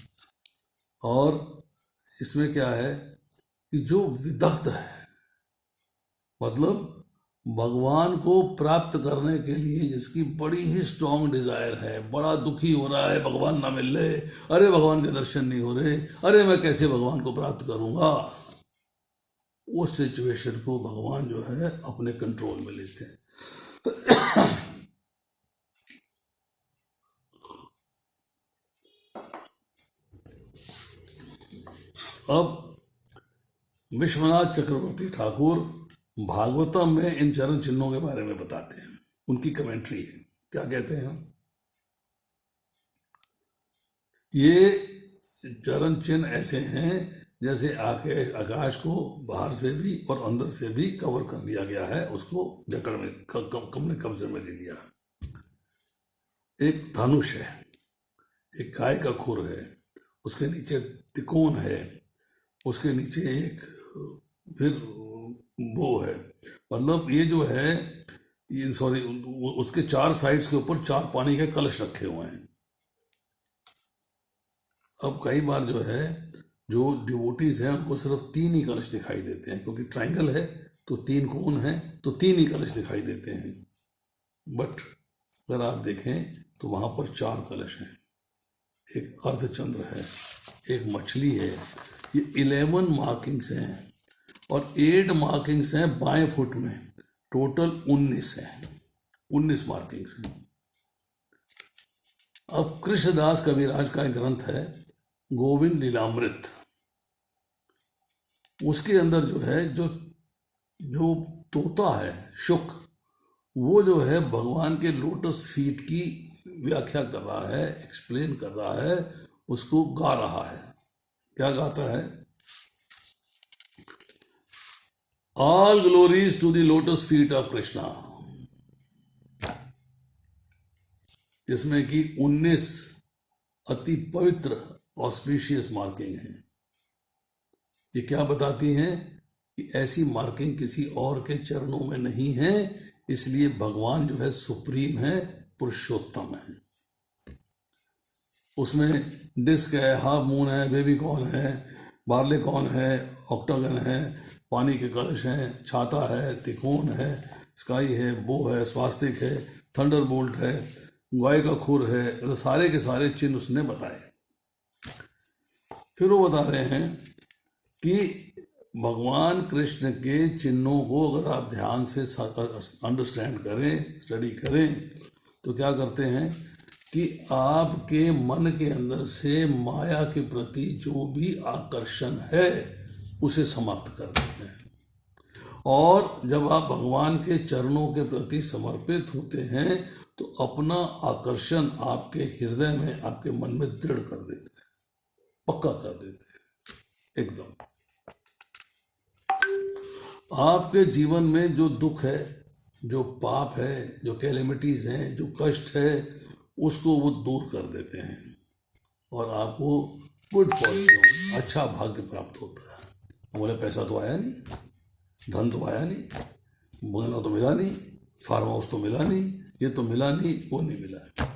और इसमें क्या है कि जो विदग्ध है, मतलब भगवान को प्राप्त करने के लिए जिसकी बड़ी ही स्ट्रांग डिजायर है, बड़ा दुखी हो रहा है, भगवान ना मिल रहे, अरे भगवान के दर्शन नहीं हो रहे, अरे मैं कैसे भगवान को प्राप्त करूंगा, उस सिचुएशन को भगवान जो है अपने कंट्रोल में लेते हैं। अब विश्वनाथ चक्रवर्ती ठाकुर भागवतम में इन चरण चिन्हों के बारे में बताते हैं, उनकी कमेंट्री है। क्या कहते हैं? ये चरण चिन्ह ऐसे हैं जैसे आकाश को बाहर से भी और अंदर से भी कवर कर दिया गया है, उसको जकड़ में अपने कब्जे में ले लिया। एक धनुष है, एक गाय का खुर है, उसके नीचे त्रिकोण है, उसके नीचे एक फिर वो है, मतलब ये जो है, ये सॉरी, उसके 4 साइड्स के ऊपर 4 पानी के कलश रखे हुए हैं। अब कई बार जो है, जो डिवोटीज हैं उनको सिर्फ 3 ही कलश दिखाई देते हैं, क्योंकि ट्रायंगल है तो 3 कोण है तो 3 ही कलश दिखाई देते हैं। बट अगर आप देखें तो वहां पर 4 कलश हैं, एक अर्धचंद्र है, एक मछली है। ये 11 मार्किंग्स हैं और 8 मार्किंग्स हैं बाएं फुट में, टोटल 19 हैं, 19 मार्किंग्स हैं। अब कृष्णदास कविराज का एक ग्रंथ है गोविंद लीलामृत, उसके अंदर जो है जो तोता है शुक, वो जो है भगवान के लोटस फीट की व्याख्या कर रहा है, एक्सप्लेन कर रहा है, उसको गा रहा है। क्या गाता है? All glories to the lotus feet of Krishna, जिसमें कि 19 अति पवित्र ऑस्पिशियस मार्किंग है। ये क्या बताती हैं कि ऐसी मार्किंग किसी और के चरणों में नहीं है, इसलिए भगवान जो है सुप्रीम है, पुरुषोत्तम है। उसमें डिस्क है, हाफ मून है, बेबी कॉर्न है, बार्ले कॉर्न है, ऑक्टागन है, पानी के कलश हैं, छाता है, तिकोन है, स्काई है, बो है, स्वास्तिक है, थंडर बोल्ट है, गाय का खुर है, तो सारे के सारे चिन्ह उसने बताए। फिर वो बता रहे हैं कि भगवान कृष्ण के चिन्हों को अगर आप ध्यान से अंडरस्टैंड करें, स्टडी करें, तो क्या करते हैं कि आपके मन के अंदर से माया के प्रति जो भी आकर्षण है उसे समाप्त कर देते हैं। और जब आप भगवान के चरणों के प्रति समर्पित होते हैं तो अपना आकर्षण आपके हृदय में, आपके मन में दृढ़ कर देते हैं, पक्का कर देते हैं एकदम। आपके जीवन में जो दुख है, जो पाप है, जो कैलेमिटीज हैं, जो कष्ट है, उसको वो दूर कर देते हैं और आपको गुड फॉर्च्यून, अच्छा भाग्य प्राप्त होता है। बोले पैसा तो आया नहीं, धन तो आया नहीं, बंगला तो मिला नहीं, फार्म हाउस तो मिला नहीं, ये तो मिला नहीं, वो नहीं मिला।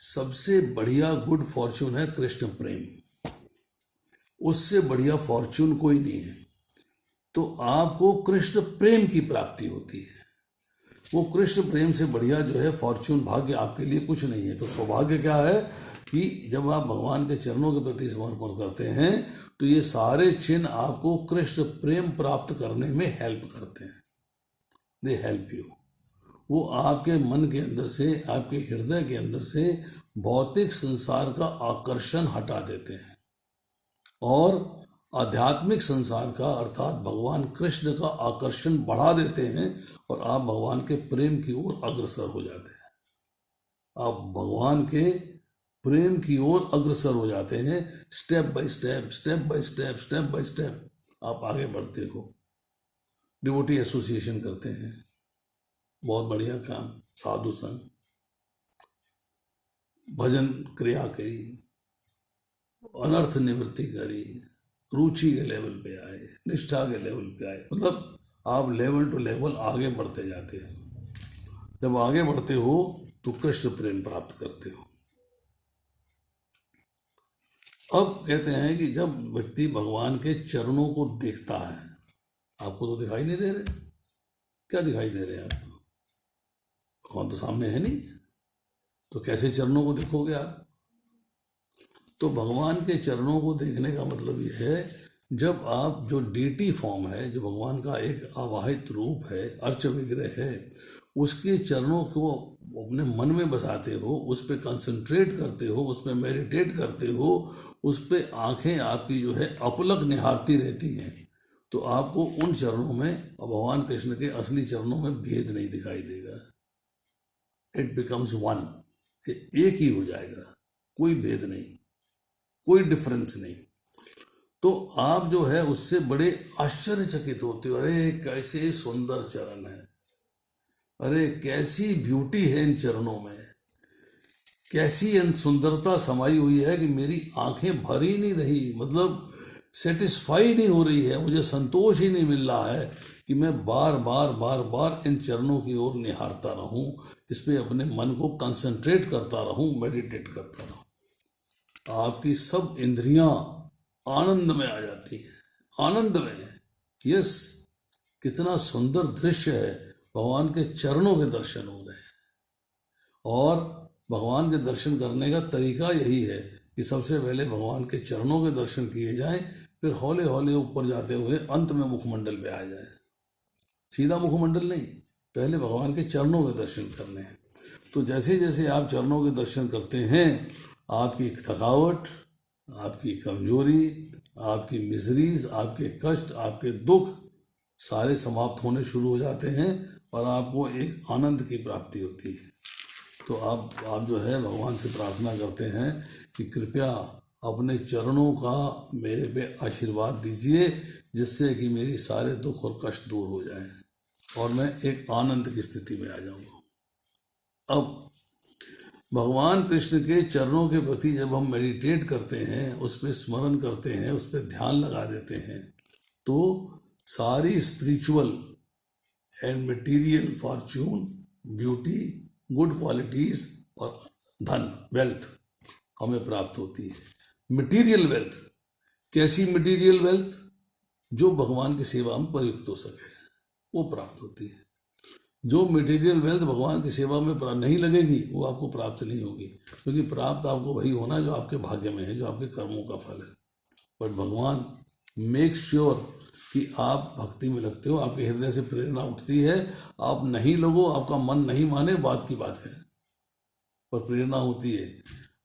सबसे बढ़िया गुड फॉर्च्यून है कृष्ण प्रेम, उससे बढ़िया फॉर्च्यून कोई नहीं है। तो आपको कृष्ण प्रेम की प्राप्ति होती है। वो कृष्ण प्रेम से बढ़िया जो है फॉर्च्यून, भाग्य आपके लिए कुछ नहीं है। तो सौभाग्य क्या है कि जब आप भगवान के चरणों के प्रति समर्पण करते हैं तो ये सारे चिन्ह आपको कृष्ण प्रेम प्राप्त करने में हेल्प करते हैं। They help you. वो आपके मन के अंदर से, आपके हृदय के अंदर से भौतिक संसार का आकर्षण हटा देते हैं और आध्यात्मिक संसार का अर्थात भगवान कृष्ण का आकर्षण बढ़ा देते हैं और आप भगवान के प्रेम की ओर अग्रसर हो जाते हैं। आप भगवान के प्रेम की ओर अग्रसर हो जाते हैं। Step by step, step by step, step by step आप आगे बढ़ते हो। डिवोटी एसोसिएशन करते हैं, बहुत बढ़िया काम, साधु संग, भजन क्रिया करी, अनर्थ निवृत्ति करी, रुचि के लेवल पे आए, निष्ठा के लेवल पे आए, मतलब आप लेवल टू लेवल आगे बढ़ते जाते हो। जब आगे बढ़ते हो तो कृष्ण प्रेम प्राप्त करते हो। अब कहते हैं कि जब व्यक्ति भगवान के चरणों को देखता है, आपको तो दिखाई नहीं दे रहे, क्या दिखाई दे रहे हैं आपको? भगवान तो सामने है नहीं, तो कैसे चरणों को देखोगे आप? तो भगवान के चरणों को देखने का मतलब यह है, जब आप जो डीटी फॉर्म है, जो भगवान का एक आवाहित रूप है, अर्च विग्रह है, उसके चरणों को अपने मन में बसाते हो, उस पर कंसंट्रेट करते हो, उस पर मेडिटेट करते हो, उस पर आंखें आपकी जो है अपलक निहारती रहती हैं, तो आपको उन चरणों में, भगवान कृष्ण के असली चरणों में भेद नहीं दिखाई देगा। इट बिकम्स वन, एक ही हो जाएगा, कोई भेद नहीं, कोई डिफरेंस नहीं। तो आप जो है उससे बड़े आश्चर्यचकित होते हो, अरे कैसे सुंदर चरण है, अरे कैसी ब्यूटी है इन चरणों में, कैसी सुंदरता समाई हुई है कि मेरी आंखें भर ही नहीं रही, मतलब सेटिस्फाई नहीं हो रही है, मुझे संतोष ही नहीं मिल रहा है कि मैं बार बार बार बार इन चरणों की ओर निहारता रहूं, इस पे अपने मन को कंसंट्रेट करता रहूं, मेडिटेट करता रहूं। आपकी सब इंद्रियां आनंद में आ जाती हैं, आनंद में। यस, कितना सुंदर दृश्य है, भगवान के चरणों के दर्शन हो रहे हैं और भगवान के दर्शन करने का तरीका यही है कि सबसे पहले भगवान के चरणों के दर्शन किए जाएं, फिर हौले हौले ऊपर जाते हुए अंत में मुखमंडल पे आ जाए। सीधा मुखमंडल नहीं, पहले भगवान के चरणों के दर्शन करने हैं। तो जैसे जैसे आप चरणों के दर्शन करते हैं, आपकी थकावट, आपकी कमजोरी, आपकी मिजरीज, आपके कष्ट, आपके दुख सारे समाप्त होने शुरू हो जाते हैं और आपको एक आनंद की प्राप्ति होती है। तो आप जो है भगवान से प्रार्थना करते हैं कि कृपया अपने चरणों का मेरे पे आशीर्वाद दीजिए, जिससे कि मेरी सारे दुख और कष्ट दूर हो जाएं और मैं एक आनंद की स्थिति में आ जाऊंगा। अब भगवान कृष्ण के चरणों के प्रति जब हम मेडिटेट करते हैं, उस पर स्मरण करते हैं, उस पर ध्यान लगा देते हैं, तो सारी spiritual and material Fortune, beauty, good qualities और धन, वेल्थ हमें प्राप्त होती है। मटेरियल वेल्थ, कैसी मटेरियल वेल्थ? जो भगवान की सेवा में प्रयुक्त हो सके, वो प्राप्त होती है। जो मटेरियल वेल्थ भगवान की सेवा में नहीं लगेगी, वो आपको प्राप्त नहीं होगी, क्योंकि प्राप्त आपको वही होना जो आपके भाग्य में है, जो आपके कर्मों का फल है। बट भगवान मेक श्योर कि आप भक्ति में लगते हो, आपके हृदय से प्रेरणा उठती है, आप नहीं लगो, आपका मन नहीं माने, बात की बात है, पर प्रेरणा होती है।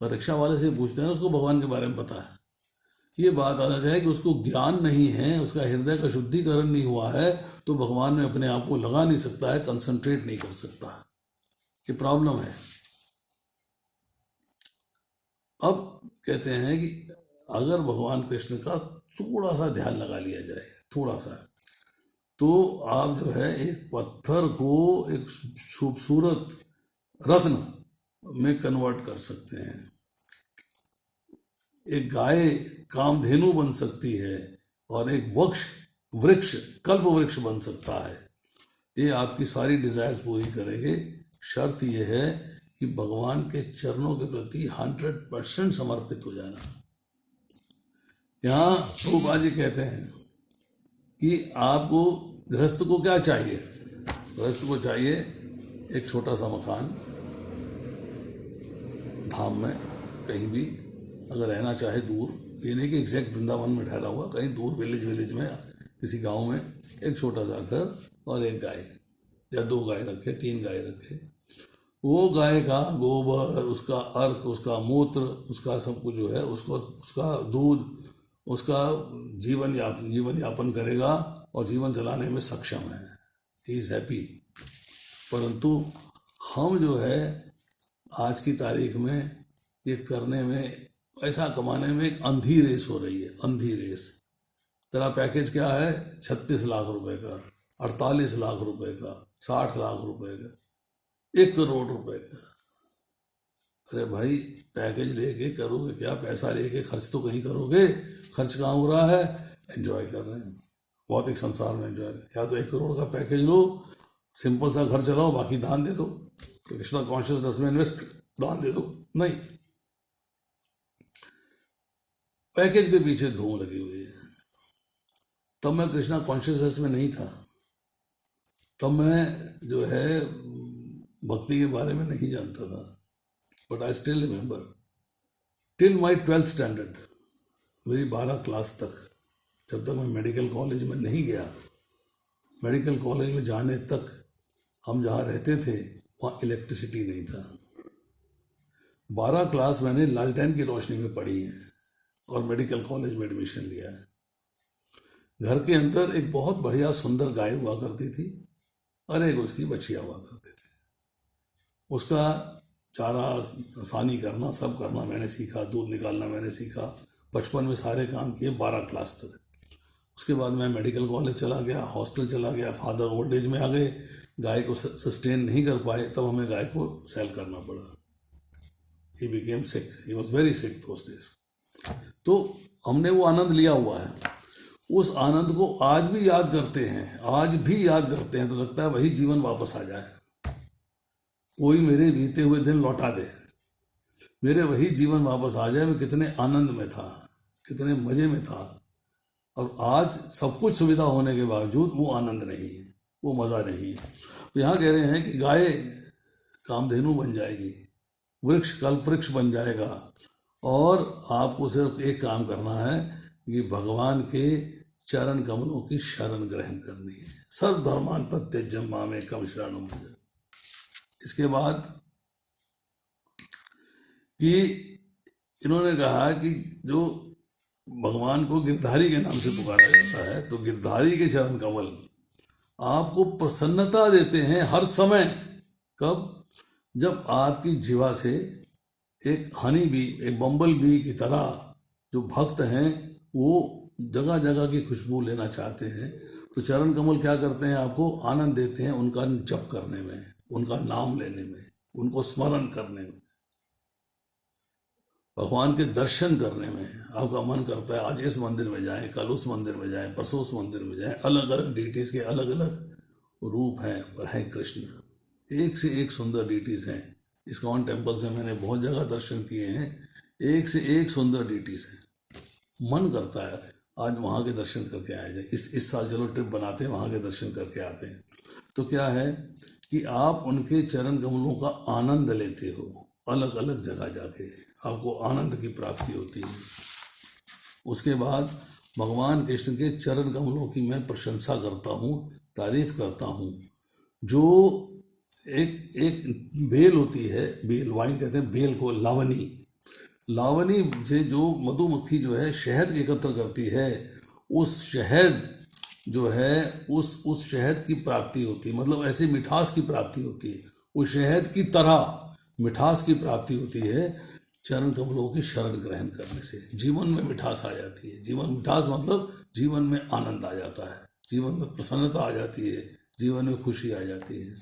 और रिक्शा वाले से पूछते हैं, उसको भगवान के बारे में पता है, ये बात अलग है कि उसको ज्ञान नहीं है, उसका हृदय का शुद्धिकरण नहीं हुआ है, तो भगवान में अपने आप को लगा नहीं सकता है, कंसंट्रेट नहीं कर सकता है, ये प्रॉब्लम है। अब कहते हैं कि अगर भगवान कृष्ण का थोड़ा सा ध्यान लगा लिया जाए, थोड़ा सा, तो आप जो है एक पत्थर को एक खूबसूरत रत्न में कन्वर्ट कर सकते हैं। एक गाय कामधेनु बन सकती है और एक वृक्ष कल्प वृक्ष बन सकता है। ये आपकी सारी डिजायर्स पूरी करेंगे। शर्त यह है कि भगवान के चरणों के प्रति 100% समर्पित हो जाना। यहाँ प्रभुपाद जी कहते हैं कि आपको गृहस्थ को क्या चाहिए? गृहस्थ को चाहिए एक छोटा सा मकान, धाम में कहीं भी, अगर रहना चाहे दूर, ये नहीं कि एग्जैक्ट वृंदावन में ठहरा हुआ, कहीं दूर विलेज में, किसी गांव में एक छोटा सा घर और एक गाय या 2 गाय रखे, 3 गाय रखे। वो गाय का गोबर, उसका अर्क, उसका मूत्र, उसका सब कुछ जो है, उसका दूध, उसका जीवन यापन करेगा और जीवन चलाने में सक्षम है, ही इज हैप्पी। परंतु हम जो है आज की तारीख में ये करने में, पैसा कमाने में एक अंधी रेस हो रही है, अंधी रेस। तेरा पैकेज क्या है? 36 लाख रुपए का, 48 लाख रुपए का, 60 लाख रुपए का, 1 करोड़ रुपए का। अरे भाई, पैकेज लेके करोगे क्या? पैसा लेके खर्च तो कहीं करोगे, खर्च कहाँ हो रहा है? एंजॉय कर रहे हैं, भौतिक संसार में एंजॉय। या तो 1 करोड़ का पैकेज लो, सिंपल सा घर चलाओ, बाकी दान दे दो, कृष्णा कॉन्शियसनेस में इन्वेस्ट, दान दे दो। नहीं, पैकेज के पीछे धूम लगी हुई है। तब मैं कृष्णा कॉन्शियसनेस में नहीं था, तब मैं जो है भक्ति के बारे में नहीं जानता था। But I still remember till my 12th standard, मेरी 12 क्लास तक, जब तक मैं मेडिकल कॉलेज में नहीं गया, मेडिकल कॉलेज में जाने तक हम जहाँ रहते थे वहाँ इलेक्ट्रिसिटी नहीं था। 12 क्लास मैंने लालटेन की रोशनी में पढ़ी है और मेडिकल कॉलेज में एडमिशन लिया है। घर के अंदर एक बहुत बढ़िया सुंदर गाय हुआ करती थी और एक उसकी बछिया हुआ करती थी। उसका चारा सानी करना, सब करना मैंने सीखा, दूध निकालना मैंने सीखा। बचपन में सारे काम किए 12 क्लास तक। उसके बाद मैं मेडिकल कॉलेज चला गया, हॉस्टल चला गया, फादर ओल्ड एज में आ गए, गाय को सस्टेन नहीं कर पाए, तब हमें गाय को सेल करना पड़ा। He became sick, he was very sick those days. तो हमने वो आनंद लिया हुआ है, उस आनंद को आज भी याद करते हैं, आज भी याद करते हैं, तो लगता है वही जीवन वापस आ जाए, कोई मेरे बीते हुए दिन लौटा दे, मेरे वही जीवन वापस आ जाए। मैं कितने आनंद में था, कितने मजे में था, और आज सब कुछ सुविधा होने के बावजूद वो आनंद नहीं है, वो मजा नहीं है। तो यहाँ कह रहे हैं कि गाय कामधेनु बन जाएगी वृक्ष कल्प वृक्ष बन जाएगा। और आपको सिर्फ एक काम करना है कि भगवान के चरण कमलों की शरण ग्रहण करनी है। सर्वधर्मान परित्यज्य मामेकं शरणं व्रज। इसके बाद कि इन्होंने कहा कि जो भगवान को गिरधारी के नाम से पुकारा जाता है, तो गिरधारी के चरण कमल आपको प्रसन्नता देते हैं हर समय। कब? जब आपकी जीवा से एक हनी बी, एक बम्बल बी की तरह जो भक्त हैं वो जगह जगह की खुशबू लेना चाहते हैं, तो चरण कमल क्या करते हैं? आपको आनंद देते हैं उनका जप करने में, उनका नाम लेने में, उनको स्मरण करने में, भगवान के दर्शन करने में। आपका मन करता है आज इस मंदिर में जाएं, कल उस मंदिर में जाएं, परसों उस मंदिर में जाएं। अलग अलग डीटीज के अलग अलग रूप हैं, पर हैं कृष्ण। एक से एक सुंदर डीटीज हैं। इस्कॉन टेम्पल से मैंने बहुत जगह दर्शन किए हैं, एक से एक सुंदर डीटीज हैं। मन करता है आज वहाँ के दर्शन करके आया जाए। इस साल चलो ट्रिप बनाते हैं, वहाँ के दर्शन करके आते हैं। तो क्या है कि आप उनके चरण कमलों का आनंद लेते हो। अलग अलग जगह जाके आपको आनंद की प्राप्ति होती है। उसके बाद भगवान कृष्ण के चरण कमलों की मैं प्रशंसा करता हूँ, तारीफ करता हूँ। जो एक बेल होती है, बेल वाइन कहते हैं बेल को, लावनी से जो मधुमक्खी जो है शहद एकत्र करती है, उस शहद जो है उस शहद की प्राप्ति होती है। मतलब ऐसे मिठास की प्राप्ति होती है, उस शहद की तरह मिठास की प्राप्ति होती है चरण कमलों की शरण ग्रहण करने से। जीवन में मिठास आ जाती है। जीवन मिठास मतलब जीवन में आनंद आ जाता है, जीवन में प्रसन्नता आ जाती है, जीवन में खुशी आ जाती है।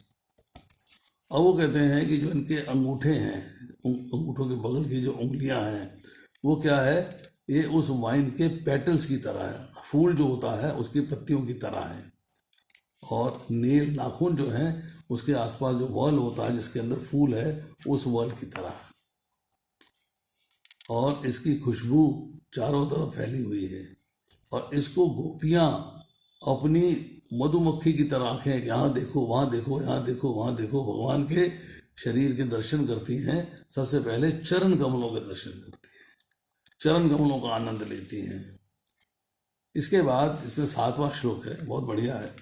अब वो कहते हैं कि जो इनके अंगूठे हैं, अंगूठों के बगल की जो उंगलियां हैं, वो क्या है? ये उस वाइन के पेटल्स की तरह है, फूल जो होता है उसकी पत्तियों की तरह है। और नेल नाखून जो है उसके आसपास जो वॉल होता है जिसके अंदर फूल है, उस वॉल की तरह है। और इसकी खुशबू चारों तरफ फैली हुई है। और इसको गोपियां अपनी मधुमक्खी की तरह आंखें, यहाँ देखो, वहाँ देखो, यहाँ देखो, वहाँ देखो, भगवान के शरीर के दर्शन करती हैं। सबसे पहले चरण कमलों के दर्शन करती हैं, चरण कमलों का आनंद लेती हैं। इसके बाद इसमें 7वां श्लोक है, बहुत बढ़िया है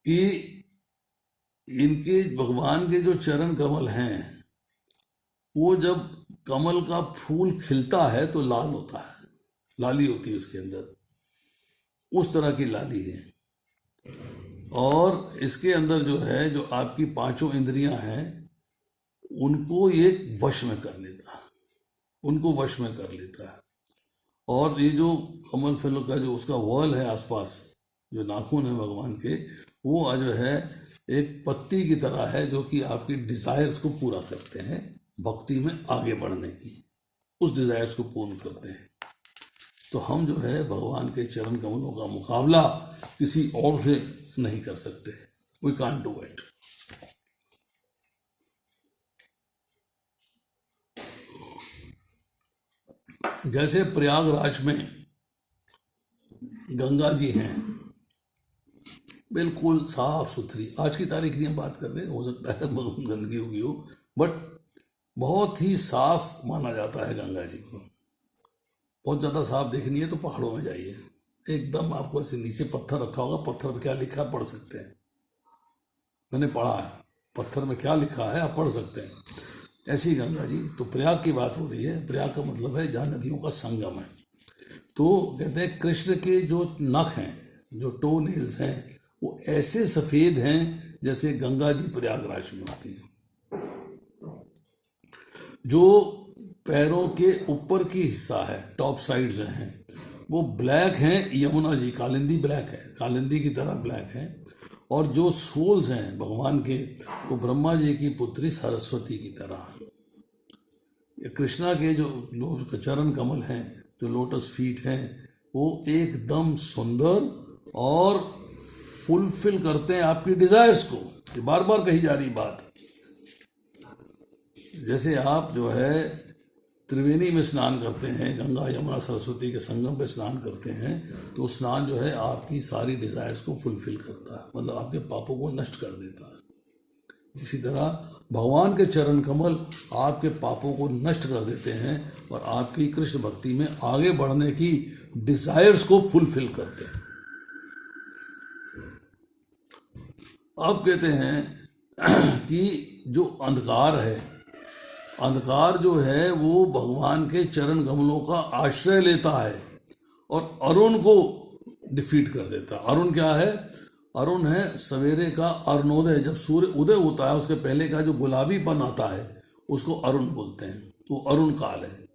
कि इनके भगवान के जो चरण कमल हैं, वो जब कमल का फूल खिलता है तो लाल होता है, लाली होती है उसके अंदर, उस तरह की लाली है। और इसके अंदर जो है, जो आपकी 5 इंद्रियां हैं, उनको ये वश में कर लेता है, उनको वश में कर लेता है। और ये जो कमल फलों का जो उसका वॉल है आसपास, जो नाखून है भगवान के, वो जो है एक पत्ती की तरह है, जो कि आपकी डिजायर्स को पूरा करते हैं, भक्ति में आगे बढ़ने की, उस डिजायर्स को पूर्ण करते हैं। तो हम जो है भगवान के चरण कमलों का मुकाबला किसी और से नहीं कर सकते। We can't do it. जैसे प्रयागराज में गंगा जी हैं, बिल्कुल साफ सुथरी, आज की तारीख की हम बात कर रहे हैं, हो सकता है बहुत गंदगी होगी हो, बट बहुत ही साफ माना जाता है गंगा जी को। बहुत ज़्यादा साफ देखनी है तो पहाड़ों में जाइए, एकदम आपको ऐसे नीचे पत्थर रखा होगा, पत्थर पर क्या लिखा है पढ़ सकते हैं। मैंने पढ़ा है, पत्थर में क्या लिखा है आप पढ़ सकते हैं। ऐसी गंगा जी। तो प्रयाग की बात हो रही है, प्रयाग का मतलब है जहाँ नदियों का संगम है। तो कहते हैं कृष्ण के जो नख हैं, जो टो नेल्स हैं, वो ऐसे सफ़ेद हैं जैसे गंगा जी प्रयागराज में होती हैं। जो पैरों के ऊपर की हिस्सा है, टॉप साइड्स हैं, वो ब्लैक हैं, यमुना जी कालिंदी ब्लैक है, कालिंदी की तरह ब्लैक है। और जो सोल्स हैं भगवान के, वो ब्रह्मा जी की पुत्री सरस्वती की तरह है। कृष्णा के जो चरण कमल हैं, जो लोटस फीट हैं, वो एकदम सुंदर और फुलफिल करते हैं आपकी डिजायर्स को। ये बार बार कही जा रही बात। जैसे आप जो है त्रिवेणी में स्नान करते हैं, गंगा यमुना सरस्वती के संगम पे स्नान करते हैं, तो स्नान जो है आपकी सारी डिजायर्स को फुलफिल करता है, मतलब आपके पापों को नष्ट कर देता है। इसी तरह भगवान के चरण कमल आपके पापों को नष्ट कर देते हैं और आपकी कृष्ण भक्ति में आगे बढ़ने की डिजायर्स को फुलफिल करते हैं। अब कहते हैं कि जो अंधकार है, अंधकार जो है वो भगवान के चरण कमलों का आश्रय लेता है और अरुण को डिफीट कर देता है। अरुण क्या है? अरुण है सवेरे का अरुणोदय, जब सूर्य उदय होता है उसके पहले का जो गुलाबीपन आता है उसको अरुण बोलते हैं। वो अरुण काल है,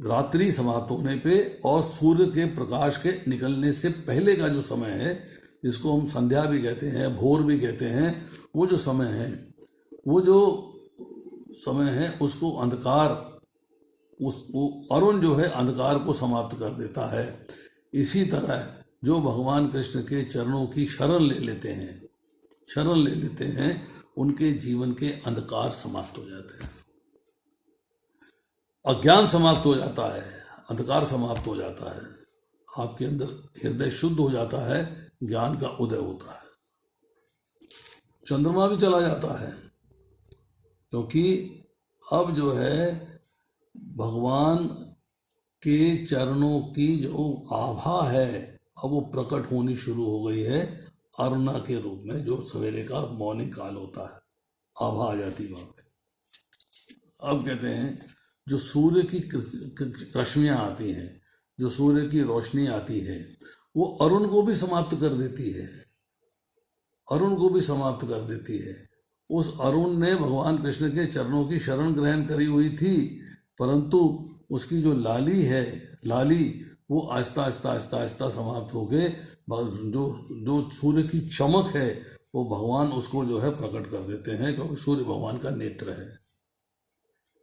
रात्रि समाप्त होने पे और सूर्य के प्रकाश के निकलने से पहले का जो समय है, जिसको हम संध्या भी कहते हैं, भोर भी कहते हैं, वो जो समय है, वो जो समय है उसको अंधकार, वो अरुण जो है अंधकार को समाप्त कर देता है। इसी तरह जो भगवान कृष्ण के चरणों की शरण ले लेते हैं, उनके जीवन के अंधकार समाप्त हो जाते हैं, अज्ञान समाप्त हो जाता है, अंधकार समाप्त हो जाता है, आपके अंदर हृदय शुद्ध हो जाता है, ज्ञान का उदय होता है, चंद्रमा भी चला जाता है, क्योंकि अब जो है भगवान के चरणों की जो आभा है अब वो प्रकट होनी शुरू हो गई है अरुणा के रूप में, जो सवेरे का मॉर्निंग काल होता है, आभा आ जाती है वहाँ पे। अब कहते हैं जो सूर्य की रश्मियाँ आती हैं, जो सूर्य की रोशनी आती है, वो अरुण को भी समाप्त कर देती है, अरुण को भी समाप्त कर देती है। उस अरुण ने भगवान कृष्ण के चरणों की शरण ग्रहण करी हुई थी, परंतु उसकी जो लाली है, लाली वो आहिस्ता आहिस्ता आहिस्ता आहिस्ता समाप्त हो गए। जो सूर्य की चमक है वो भगवान उसको जो है प्रकट कर देते हैं, क्योंकि सूर्य भगवान का नेत्र है,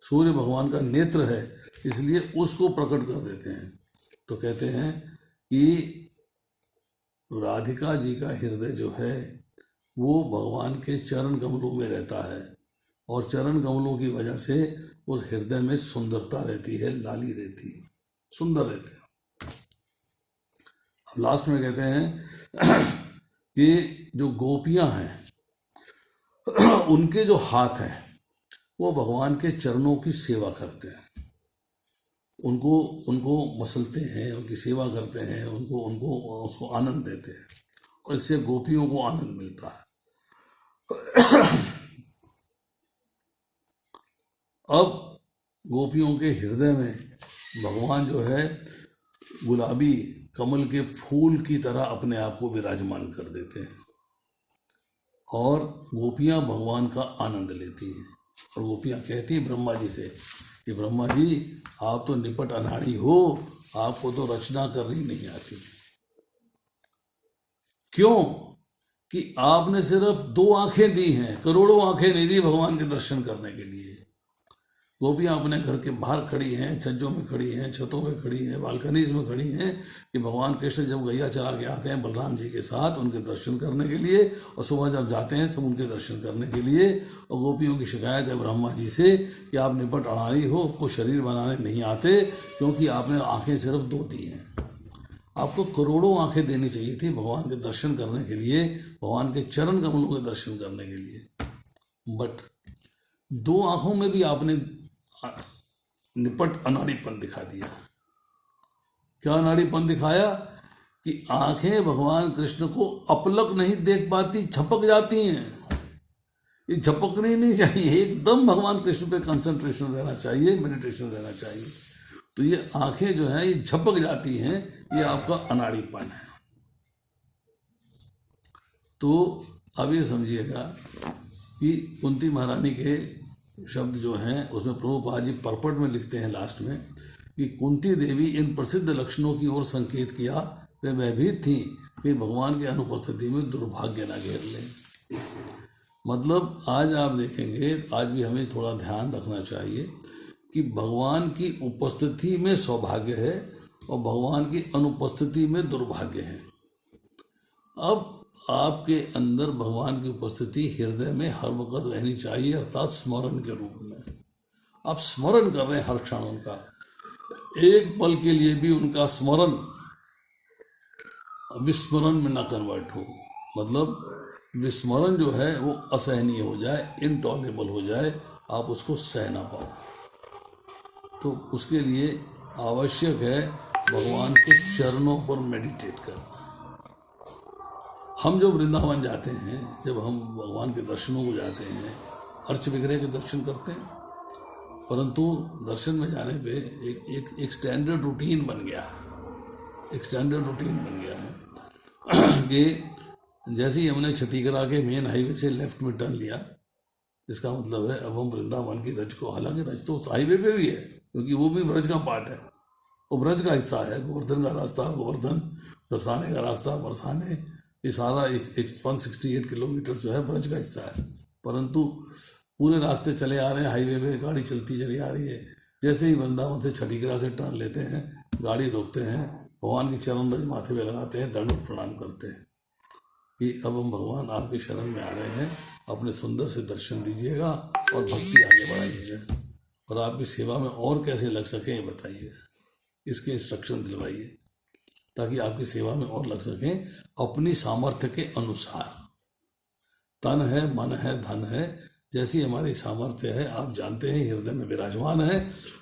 सूर्य भगवान का नेत्र है, इसलिए उसको प्रकट कर देते हैं। तो कहते हैं कि राधिका जी का हृदय जो है वो भगवान के चरण कमलों में रहता है और चरण कमलों की वजह से उस हृदय में सुंदरता रहती है, लाली रहती है, सुंदर रहते हैं। अब लास्ट में कहते हैं कि जो गोपियां हैं उनके जो हाथ हैं वो भगवान के चरणों की सेवा करते हैं, उनको मसलते हैं, उनकी सेवा करते हैं, उसको आनंद देते हैं और इससे गोपियों को आनंद मिलता है। अब गोपियों के हृदय में भगवान जो है गुलाबी कमल के फूल की तरह अपने आप को विराजमान कर देते हैं और गोपियां भगवान का आनंद लेती हैं। और गोपियां कहती हैं ब्रह्मा जी से कि ब्रह्मा जी आप तो निपट अनाड़ी हो, आपको तो रचना करनी नहीं आती। क्यों? कि आपने सिर्फ 2 आंखें दी हैं, करोड़ों आंखें नहीं दी भगवान के दर्शन करने के लिए। गोपियां अपने घर के बाहर खड़ी हैं, छज्जों में खड़ी हैं, छतों में खड़ी हैं, बालकनीज में खड़ी हैं कि भगवान कृष्ण जब गैया चरा के आते हैं बलराम जी के साथ उनके दर्शन करने के लिए, और सुबह जब जाते हैं सब उनके दर्शन करने के लिए। और गोपियों की शिकायत है ब्रह्मा जी से कि आप निपट अड़ारी हो, आपको शरीर बनाने नहीं आते, क्योंकि आपने आंखें सिर्फ 2 दी हैं। आपको करोड़ों आंखें देनी चाहिए थी भगवान के दर्शन करने के लिए, भगवान के चरण कमलों के दर्शन करने के लिए। बट 2 आंखों में भी आपने निपट अनाड़ीपन दिखा दिया। क्या अनाड़ीपन दिखाया? कि आंखें भगवान कृष्ण को अपलक नहीं देख पाती, झपक जाती हैं। ये झपकनी नहीं चाहिए, एकदम भगवान कृष्ण पे कंसंट्रेशन रहना चाहिए, मेडिटेशन रहना चाहिए। तो ये आंखें जो है ये झपक जाती हैं, ये आपका अनाड़ीपन है। तो अब ये समझिएगा कि कुंती महारानी के शब्द जो हैं उसमें प्रभुपाद जी परपट में लिखते हैं लास्ट में कि कुंती देवी इन प्रसिद्ध लक्षणों की ओर संकेत किया, वे भयभीत थी कि भगवान के अनुपस्थिति में दुर्भाग्य न घेर लें। मतलब आज आप देखेंगे, आज भी हमें थोड़ा ध्यान रखना चाहिए कि भगवान की उपस्थिति में सौभाग्य है और भगवान की अनुपस्थिति में दुर्भाग्य है। अब आपके अंदर भगवान की उपस्थिति हृदय में हर वक्त रहनी चाहिए, अर्थात स्मरण के रूप में। आप स्मरण कर रहे हैं हर क्षण उनका, एक पल के लिए भी उनका स्मरण विस्मरण में ना कन्वर्ट हो। मतलब विस्मरण जो है वो असहनीय हो जाए, इनटॉलेबल हो जाए, आप उसको सह ना पाओ। तो उसके लिए आवश्यक है भगवान के चरणों पर मेडिटेट करना। हम जो वृंदावन जाते हैं, जब हम भगवान के दर्शनों को जाते हैं, अर्च विग्रह के दर्शन करते हैं, परंतु दर्शन में जाने पे एक स्टैंडर्ड रूटीन बन गया है, एक स्टैंडर्ड रूटीन बन गया है कि जैसे ही हमने छठी करा के मेन हाईवे से लेफ्ट में टर्न लिया, इसका मतलब है अब हम वृंदावन की रज को, हालांकि रज तो हाईवे पे भी है क्योंकि वो भी ब्रज का पार्ट है, वो ब्रज का हिस्सा है। गोवर्धन का रास्ता, गोवर्धन, बरसाने का रास्ता, बरसाने, ये सारा एक 168 किलोमीटर जो है ब्रज का हिस्सा है। परंतु पूरे रास्ते चले आ रहे हैं, हाईवे पे गाड़ी चलती चली आ रही है। जैसे ही वृंदावन से छठीकरा से टर्न लेते हैं, गाड़ी रोकते हैं, भगवान की चरण रज माथे पे लगाते हैं, दंडवत प्रणाम करते हैं कि अब हम भगवान आपके शरण में आ रहे हैं, अपने सुंदर से दर्शन दीजिएगा और भक्ति आगे बढ़ाइएगा, और आपकी सेवा में और कैसे लग सकें ये बताइए, इसके इंस्ट्रक्शन दिलवाइए ताकि आपकी सेवा में और लग सकें अपनी सामर्थ्य के अनुसार। तन है, मन है, धन है, जैसी हमारी सामर्थ्य है आप जानते हैं, हृदय में विराजमान है।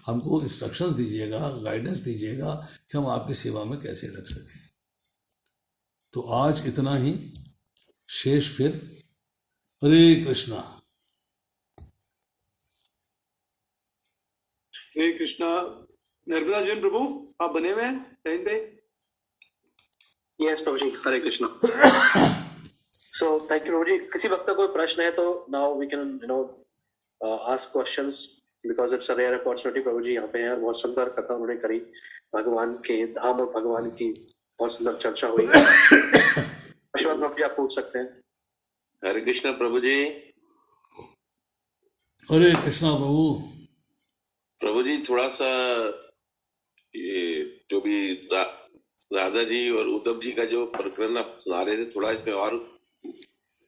हमको इंस्ट्रक्शंस दीजिएगा, गाइडेंस दीजिएगा कि हम आपकी सेवा में कैसे लग सकें। तो आज इतना ही, शेष फिर। हरे कृष्णा। हरे कृष्णा। नर्मदा जैन प्रभु, आप बने हुए हैं लाइन पे? Yes Prabhu ji, Hare Krishna. So thank you Prabhu ji. किसी वक्त का कोई प्रश्न है तो now we can ask questions because it's a rare opportunity. प्रभु जी यहाँ पे हैं और बहुत सुंदर कथा उन्होंने करी, भगवान के धाम और भगवान की बहुत सुंदर चर्चा हुई। आशीर्वाद प्रभु जी आप पूछ सकते हैं। हरे कृष्णा प्रभु जी। हरे कृष्णा प्रभु। प्रभु जी थोड़ा सा ये जो भी राधा जी और उद्धव जी का जो प्रकरण आप सुना रहे थे, थोड़ा इसमें और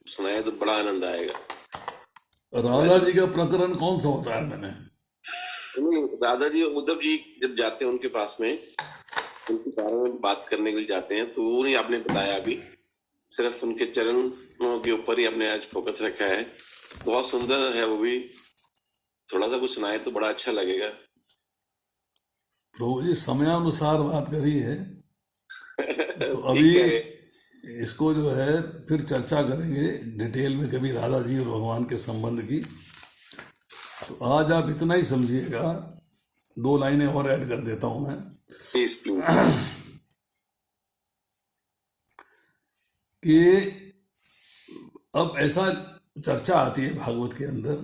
सुनाया तो बड़ा आनंद आएगा। राधा जी का प्रकरण कौन सा बताया मैंने? राधा जी और उद्धव जी जब जाते हैं उनके पास में, उनके बारे में बात करने के लिए जाते हैं, तो वो नहीं आपने बताया अभी, सिर्फ उनके चरणों के ऊपर ही आपने आज फोकस रखा है। बहुत सुंदर है वो भी, थोड़ा सा कुछ सुनाए तो बड़ा अच्छा लगेगा। प्रभु जी समयानुसार बात करी है तो अभी इसको जो है फिर चर्चा करेंगे डिटेल में कभी राधा जी और भगवान के संबंध की। तो आज आप इतना ही समझिएगा, 2 लाइनें और ऐड कर देता हूं मैं। Please please. कि अब ऐसा चर्चा आती है भागवत के अंदर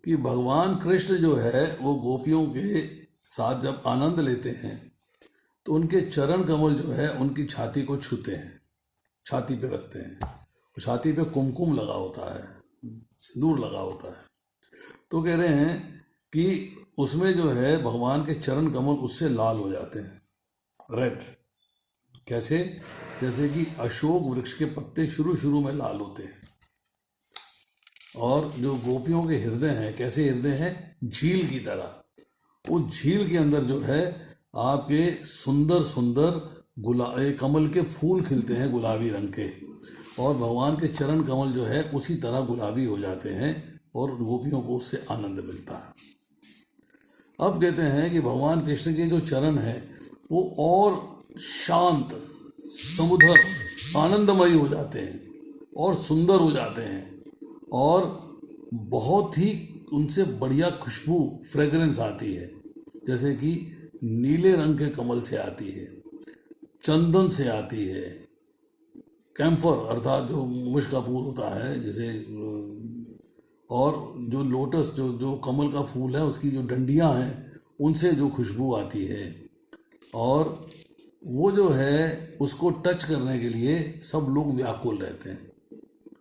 कि भगवान कृष्ण जो है वो गोपियों के साथ जब आनंद लेते हैं तो उनके चरण कमल जो है उनकी छाती को छूते हैं, छाती पे रखते हैं। छाती पे कुमकुम लगा होता है, सिंदूर लगा होता है। तो कह रहे हैं कि उसमें जो है भगवान के चरण कमल उससे लाल हो जाते हैं, रेड। कैसे? जैसे कि अशोक वृक्ष के पत्ते शुरू में लाल होते हैं। और जो गोपियों के हृदय हैं, कैसे हृदय हैं? झील की तरह। वो झील के अंदर जो है आपके सुंदर सुंदर कमल के फूल खिलते हैं गुलाबी रंग के, और भगवान के चरण कमल जो है उसी तरह गुलाबी हो जाते हैं और गोपियों को उससे आनंद मिलता है। अब कहते हैं कि भगवान कृष्ण के जो चरण हैं वो और शांत, समुद्र, आनंदमयी हो जाते हैं और सुंदर हो जाते हैं, और बहुत ही उनसे बढ़िया खुशबू, फ्रेग्रेंस आती है, जैसे कि नीले रंग के कमल से आती है, चंदन से आती है, कैम्फर अर्थात जो मुश का फूल होता है जैसे, और जो लोटस जो कमल का फूल है उसकी जो डंडियां हैं उनसे जो खुशबू आती है। और वो जो है उसको टच करने के लिए सब लोग व्याकुल रहते हैं,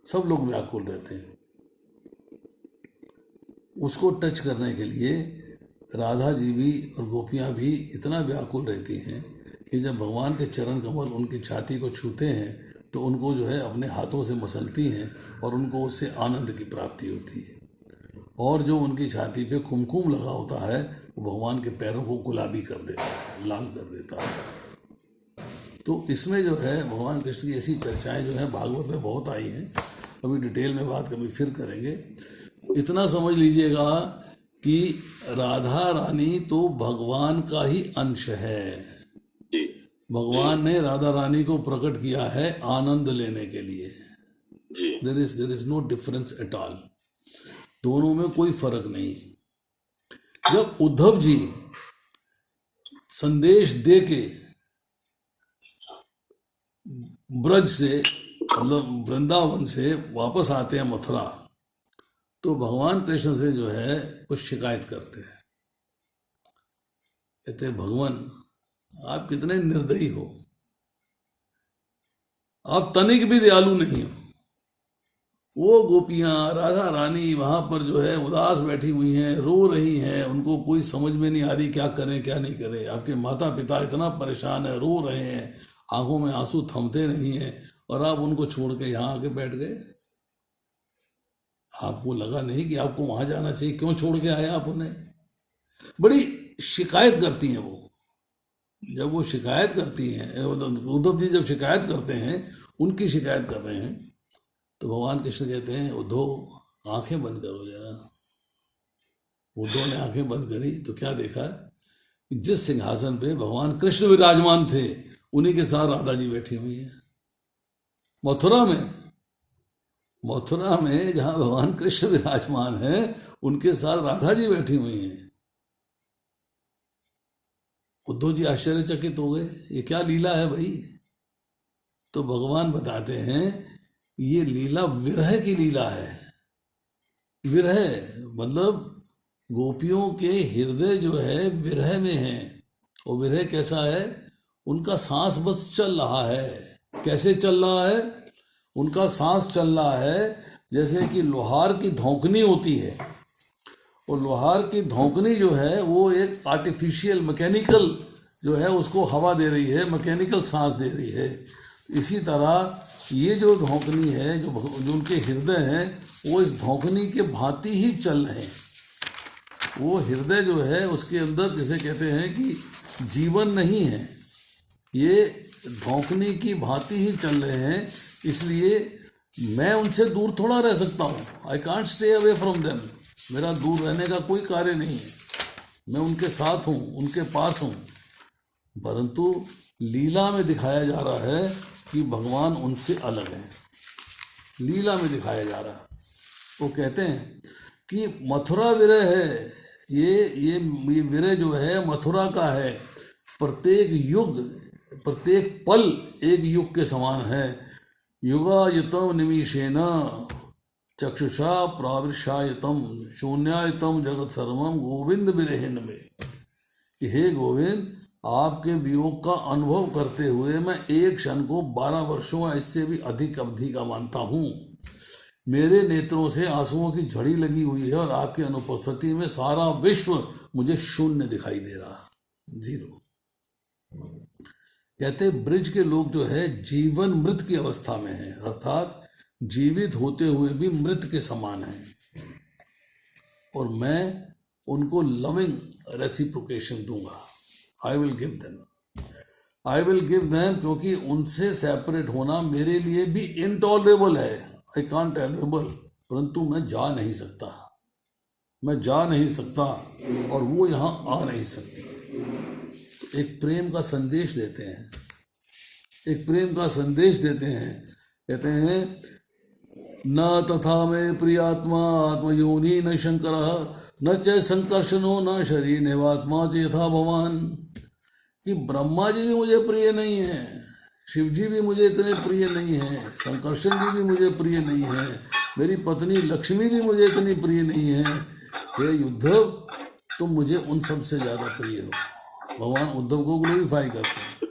सब लोग व्याकुल रहते हैं। उसको टच करने के लिए राधा जी भी और गोपियाँ भी इतना व्याकुल रहती हैं कि जब भगवान के चरण कमल उनकी छाती को छूते हैं तो उनको जो है अपने हाथों से मसलती हैं और उनको उससे आनंद की प्राप्ति होती है। और जो उनकी छाती पे कुमकुम लगा होता है वो भगवान के पैरों को गुलाबी कर देता है, लाल कर देता है। तो इसमें जो है भगवान कृष्ण की ऐसी चर्चाएं जो है भागवत में बहुत आई हैं। अभी डिटेल में बात कभी फिर करेंगे। इतना समझ लीजिएगा कि राधा रानी तो भगवान का ही अंश है। जी भगवान ने राधा रानी को प्रकट किया है आनंद लेने के लिए। जी there is no difference at all, दोनों में कोई फर्क नहीं। जब उद्धव जी संदेश दे के ब्रज से मतलब वृंदावन से वापस आते हैं मथुरा, तो भगवान कृष्ण से जो है वो शिकायत करते हैं, कहते हैं भगवान आप कितने निर्दयी हो, आप तनिक भी दयालु नहीं हो। वो गोपियां राधा रानी वहां पर जो है उदास बैठी हुई हैं, रो रही हैं, उनको कोई समझ में नहीं आ रही क्या करें क्या नहीं करें। आपके माता पिता इतना परेशान है, रो रहे हैं, आंखों में आंसू थमते नहीं हैं, और आप उनको छोड़ के यहाँ आके बैठ गए। आपको लगा नहीं कि आपको वहां जाना चाहिए? क्यों छोड़ के आए आप उन्हें? बड़ी शिकायत करती हैं वो। जब वो शिकायत करती हैं, उद्धव जी जब शिकायत करते हैं, उनकी शिकायत कर रहे हैं, तो भगवान कृष्ण कहते हैं उद्धव आंखें बंद करो जरा। उद्धव ने आंखें बंद करी तो क्या देखा, जिस सिंहासन पे भगवान कृष्ण विराजमान थे उन्हीं के साथ राधा जी बैठी हुई हैं। मथुरा में जहां भगवान कृष्ण विराजमान है उनके साथ राधा जी बैठी हुई हैं। उद्धव जी आश्चर्यचकित हो गए, ये क्या लीला है भाई? तो भगवान बताते हैं ये लीला विरह की लीला है। विरह मतलब गोपियों के हृदय जो है विरह में है। और विरह कैसा है? उनका सांस बस चल रहा है। कैसे चल रहा है? उनका सांस चल रहा है जैसे कि लोहार की धौंकनी होती है, और लोहार की धौंकनी जो है वो एक आर्टिफिशियल मैकेनिकल जो है उसको हवा दे रही है, मैकेनिकल सांस दे रही है। इसी तरह ये जो धौंकनी है, जो उनके हृदय हैं, वो इस धौंकनी के भांति ही चल रहे हैं। वो हृदय जो है उसके अंदर जैसे कहते हैं कि जीवन नहीं है, ये धौंकनी की भांति ही चल रहे हैं। इसलिए मैं उनसे दूर थोड़ा रह सकता हूँ। I can't stay away from them. मेरा दूर रहने का कोई कार्य नहीं है, मैं उनके साथ हूँ, उनके पास हूँ। परंतु लीला में दिखाया जा रहा है कि भगवान उनसे अलग हैं। लीला में दिखाया जा रहा है। वो कहते हैं कि मथुरा विरह है, ये विरह जो है मथुरा का है। प्रत्येक युग, प्रत्येक पल एक युग के समान है। युगायतम निमिषेण चक्षुषा प्राविशायतम शून्यायतम जगत सर्वम गोविंद विरहिन में। हे गोविंद, आपके वियोग का अनुभव करते हुए मैं एक क्षण को 12 वर्षों या इससे भी अधिक अवधि का मानता हूँ। मेरे नेत्रों से आंसुओं की झड़ी लगी हुई है और आपकी अनुपस्थिति में सारा विश्व मुझे शून्य दिखाई दे रहा, जीरो। कहते ब्रिज के लोग जो है जीवन मृत की अवस्था में है, अर्थात जीवित होते हुए भी मृत के समान है। और मैं उनको लविंग रेसिप्रोकेशन दूंगा। आई विल गिव देम, क्योंकि उनसे सेपरेट होना मेरे लिए भी इनटॉलरेबल है। आई कांट एलेबल, परंतु मैं जा नहीं सकता और वो यहाँ आ नहीं सकती। एक प्रेम का संदेश देते हैं, कहते हैं न तथा में प्रियात्मा आत्मयोनि न शंकर न च संकर्षणो न शरीर नेवात्मा च यथा भवान। कि ब्रह्मा जी भी मुझे प्रिय नहीं है, शिव जी भी मुझे इतने प्रिय नहीं है, संकर्षण जी भी मुझे प्रिय नहीं है, मेरी पत्नी लक्ष्मी भी मुझे इतनी प्रिय नहीं है। हे उद्धव, तुम मुझे उन सब से ज्यादा प्रिय हो। भगवान उद्धव को ग्लोरीफाई करते हैं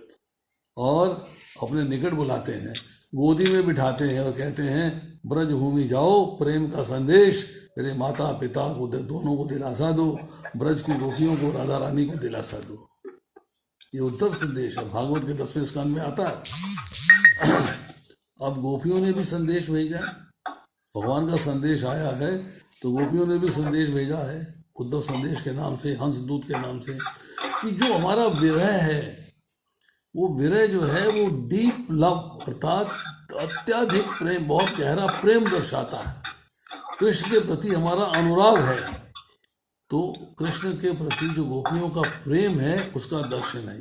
और अपने निकट बुलाते हैं, गोदी में बिठाते हैं और कहते हैं ब्रज भूमि जाओ, प्रेम का संदेश मेरे माता पिता को दोनों को दिलासा दो, ब्रज की गोपियों को, राधा रानी को दिलासा दो। ये उद्धव संदेश है, भागवत के 10वें स्कंद में आता है। अब गोपियों ने भी संदेश भेजा, भगवान का संदेश आया है तो गोपियों ने भी संदेश भेजा है उद्धव संदेश के नाम से, हंस दूत के नाम से, कि जो हमारा विरह है वो विरह जो है वो डीप लव अर्थात अत्यधिक प्रेम, बहुत गहरा प्रेम दर्शाता है। कृष्ण के प्रति हमारा अनुराग है, तो कृष्ण के प्रति जो गोपियों का प्रेम है उसका दर्शन है।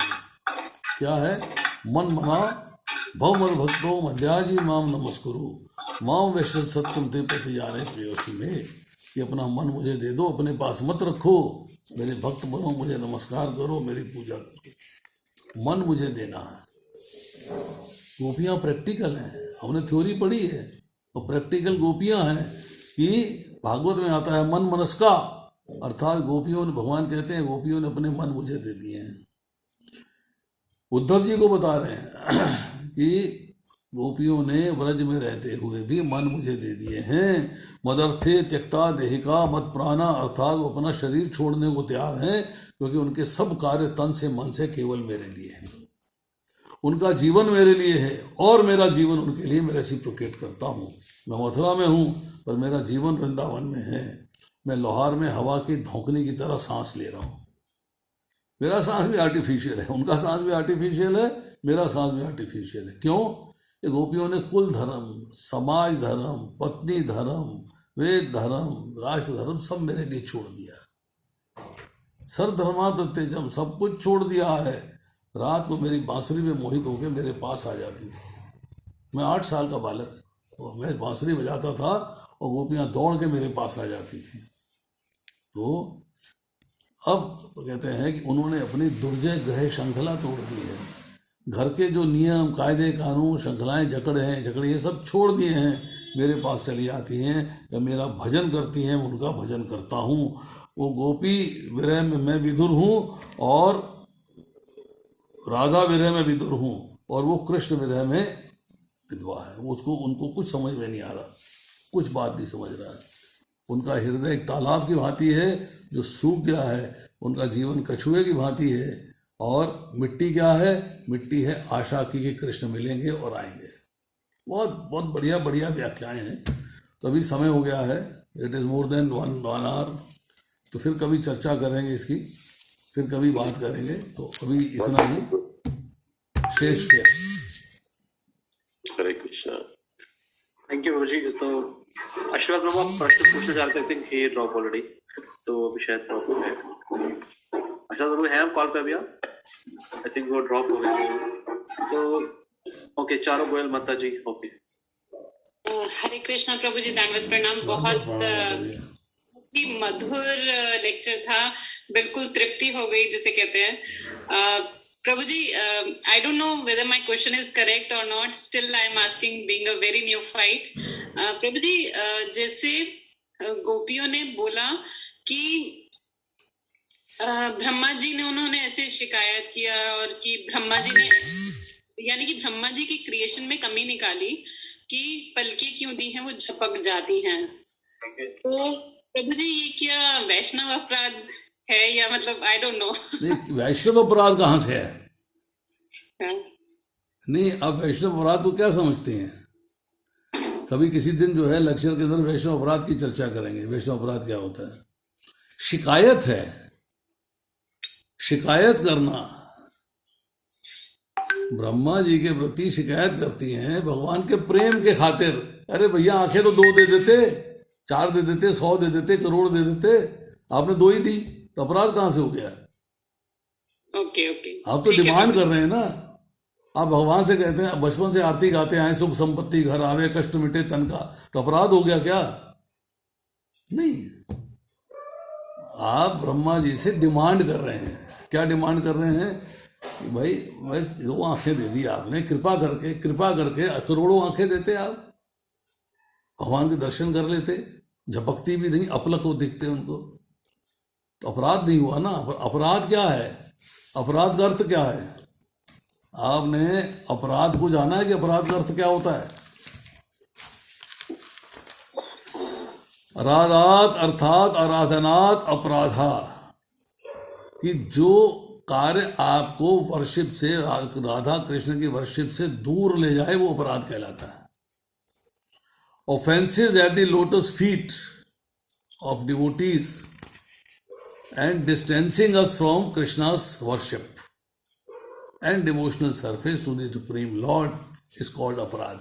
क्या है? मन मना भवमद भक्तो मध्याजी माम नमस्कुरु माम वैश्य सत्यम ते प्रति जाने प्रियोसी में, कि अपना मन मुझे दे दो, अपने पास मत रखो, मेरे भक्त बनो, मुझे नमस्कार करो, मेरी पूजा करो, मन मुझे देना है। गोपियाँ प्रैक्टिकल हैं, हमने थ्योरी पढ़ी है, और प्रैक्टिकल गोपियाँ हैं कि भागवत में आता है मन मनस्का, अर्थात गोपियों ने, भगवान कहते हैं गोपियों ने अपने मन मुझे दे दिए हैं। उद्धव जी को बता रहे हैं कि गोपियों ने व्रज में रहते हुए भी मन मुझे दे दिए हैं। मदर्थे त्यक्ता देहिका मत प्राणा, अर्थात वो अपना शरीर छोड़ने को तैयार हैं, क्योंकि उनके सब कार्य तन से मन से केवल मेरे लिए हैं। उनका जीवन मेरे लिए है और मेरा जीवन उनके लिए मैं रेसिप्रोकेट करता हूँ। मैं मथुरा में हूँ पर मेरा जीवन वृंदावन में है। मैं लोहार में हवा की धोंकने की तरह सांस ले रहा हूँ। मेरा सांस भी आर्टिफिशियल है, उनका सांस भी आर्टिफिशियल है, मेरा सांस भी आर्टिफिशियल है। क्यों? ये गोपियों ने कुल धर्म, समाज धर्म, पत्नी धर्म, वेद धर्म, राष्ट्र धर्म सब मेरे लिए छोड़ दिया। सर्वधर्मा प्रत्येजम, सब कुछ छोड़ दिया है। रात को मेरी बांसुरी में मोहित होकर मेरे पास आ जाती थी। मैं 8 साल का बालक, और मैं बांसुरी बजाता था और गोपियाँ दौड़ के मेरे पास आ जाती थी। तो अब कहते हैं कि उन्होंने अपनी दुर्जय ग्रह श्रृंखला तोड़ दी है। घर के जो नियम, कायदे, कानून, श्रृंखलाएं, जकड़े ये सब छोड़ दिए हैं, मेरे पास चली आती हैं या मेरा भजन करती हैं, मैं उनका भजन करता हूँ। वो गोपी विरह में मैं विदुर हूँ और राधा विरह में विदुर हूँ, और वो कृष्ण विरह में विधवा है। उसको उनको कुछ समझ में नहीं आ रहा, कुछ बात नहीं समझ रहा है। उनका हृदय एक तालाब की भांति है जो सूख गया है, उनका जीवन कछुए की भांति है, और मिट्टी क्या है? मिट्टी है आशा की कि कृष्ण मिलेंगे और आएंगे। बहुत बहुत बढ़िया बढ़िया व्याख्याएं हैं। तो अभी समय हो गया है, it is more than one hour, तो फिर कभी चर्चा करेंगे इसकी, फिर कभी बात करेंगे। तो अभी इतना ही शेष किया। हरे कृष्णा। थैंक यू जी। तो आशीर्वाद प्रभु, आप प्रश्न पूछना चाहते थे, ही ड्रॉप ऑलरेडी, तो अभी शायद ड्रॉप हो गए। आशीर्वाद प्रभु है कॉल पे अभी? आप आई थिंक वो ड्रॉप हो गए। तो ओके, चारों गोयल माता जी। ओके, हरे कृष्णा प्रभु जी, दंडवत प्रणाम। बहुत ही मधुर लेक्चर था, बिल्कुल तृप्ति हो गई जिसे कहते हैं। प्रभु जी, I don't know whether my question is correct or not. Still, I am asking, being a very neophyte. प्रभु जी, जैसे गोपियों ने बोला कि ब्रह्मा जी ने, उन्होंने ऐसे शिकायत किया और कि ब्रह्मा जी ने, यानी कि ब्रह्मा जी की क्रिएशन में कमी निकाली कि पलके क्यों दी हैं, वो झपक जाती हैं। तो प्रभु जी, ये क्या वैष्णव अपराध है या मतलब आई डोंट नो। वैष्णव अपराध कहाँ से है? नहीं, आप वैष्णव अपराध को क्या समझते हैं? कभी किसी दिन जो है लेक्चर के अंदर वैष्णव अपराध की चर्चा करेंगे। वैष्णव अपराध क्या होता है? शिकायत है, शिकायत करना। ब्रह्मा जी के प्रति शिकायत करती हैं भगवान के प्रेम के खातिर। अरे भैया, आंखें तो 2 दे देते, 4 दे देते, 100 दे देते, करोड़ दे देते, आपने 2 ही दी, तो अपराध कहां से हो गया? ओके ओके, आप तो डिमांड कर रहे हैं ना। आप भगवान से कहते हैं बचपन से आरती गाते आए, सुख संपत्ति घर आवे, कष्ट मिटे तन का, तो अपराध हो गया क्या? नहीं, आप ब्रह्मा जी से डिमांड कर रहे हैं। क्या डिमांड कर रहे हैं? कि भाई, मैं 2 आंखें दे दी आपने, कृपा करके करोड़ों आंखें देते आप, भगवान के दर्शन कर लेते, झपकती भी नहीं, अपलक को दिखते उनको, तो अपराध नहीं हुआ ना। अपराध क्या है? अपराध का अर्थ क्या है? आपने अपराध को जाना है कि अपराध का अर्थ क्या होता है? आराधात अर्थात आराधनात अपराधा, कि जो कार्य आपको वर्शिप से, राधा कृष्ण की वर्शिप से दूर ले जाए, वो अपराध कहलाता है। Offenses at the lotus feet of devotees and distancing us from Krishna's worship, and devotional service to the Supreme Lord is called अपराध।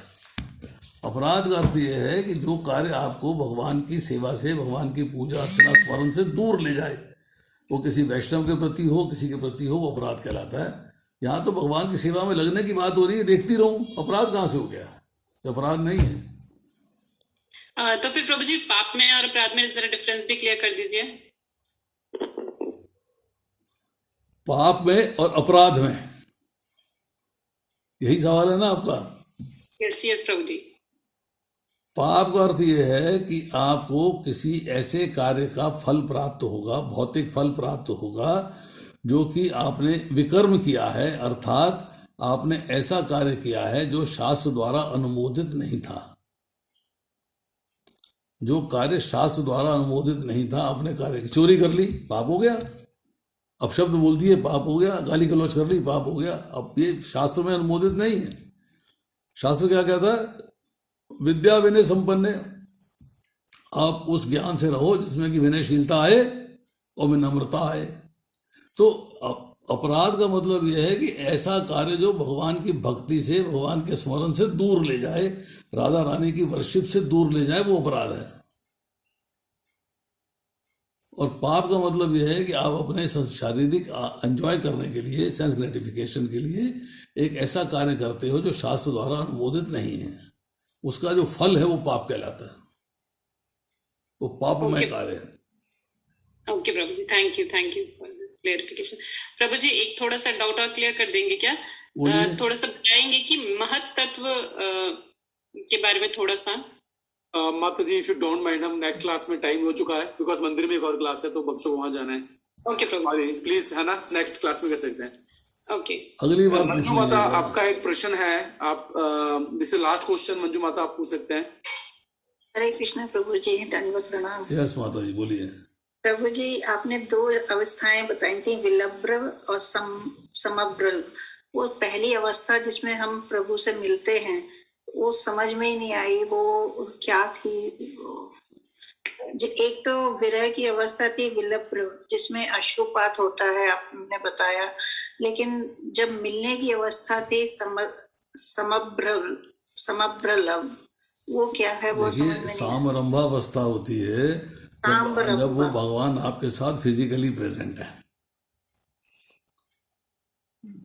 अपराध का अर्थ यह है कि जो कार्य आपको भगवान की सेवा से, भगवान की पूजा अर्चना स्मरण से दूर ले जाए, वो किसी वैष्णव के प्रति हो, किसी के प्रति हो, वो अपराध कहलाता है। यहाँ तो भगवान की सेवा में लगने की बात हो रही है, देखती रहूं, अपराध कहाँ से हो गया? तो अपराध नहीं है। तो फिर प्रभु जी पाप में और अपराध में जरा डिफरेंस भी क्लियर कर दीजिए। पाप में और अपराध में, यही सवाल है ना आपका? यस प्रभु जी। पाप का अर्थ यह है कि आपको किसी ऐसे कार्य का फल प्राप्त होगा, भौतिक फल प्राप्त होगा, जो कि आपने विकर्म किया है, अर्थात आपने ऐसा कार्य किया है जो शास्त्र द्वारा अनुमोदित नहीं था। जो कार्य शास्त्र द्वारा अनुमोदित नहीं था, आपने कार्य की चोरी कर ली, पाप हो गया। अपशब्द बोल दिए, पाप हो गया। गाली गलौज कर ली, पाप हो गया। अब ये शास्त्र में अनुमोदित नहीं है। शास्त्र क्या कहता है? विद्या विनय संपन्न। आप उस ज्ञान से रहो जिसमें कि विनयशीलता आए और विनम्रता आए। तो अपराध का मतलब यह है कि ऐसा कार्य जो भगवान की भक्ति से, भगवान के स्मरण से दूर ले जाए, राधा रानी की वर्शिप से दूर ले जाए, वो अपराध है। और पाप का मतलब यह है कि आप अपने शारीरिक एंजॉय करने के लिए, सेंस ग्रेटिफिकेशन के लिए एक ऐसा कार्य करते हो जो शास्त्र द्वारा अनुमोदित नहीं है। उसका जो फल है वो पाप कहलाता है, वो पापमय कार्य है। Okay Prabhu ji, thank you for this clarification. प्रभु जी एक थोड़ा सा डाउट और क्लियर कर देंगे क्या? थोड़ा सा बताएंगे कि महत तत्व के बारे में थोड़ा सा। माता जी इफ यू डोंट माइंड, हम नेक्स्ट क्लास में टाइम हो चुका है, बिकॉज मंदिर में एक और क्लास है तो भक्तों को वहां जाना है। ओके प्रभु जी, प्लीज, है ना, नेक्स्ट क्लास में कर सकते हैं। ओके। अगली बार मंजू माता आपका एक प्रश्न है, आप this is last question, Manju माता आप पूछ सकते हैं। हरे कृष्ण प्रभु जी, दंडवत प्रणाम। यस माता जी बोलिए। प्रभु जी आपने दो अवस्थाएं बताई थी, विलब्र और समब्र। वो पहली अवस्था जिसमें हम प्रभु से मिलते हैं, वो समझ में ही नहीं आई, वो क्या थी? एक तो विरह की अवस्था थी विलब्र, जिसमें अश्रुपात होता है, आपने बताया। लेकिन जब मिलने की अवस्था थी समब्र लव, वो क्या है? वो देखिए, सामरंभा अवस्था होती है जब वो भगवान आपके साथ फिजिकली प्रेजेंट है,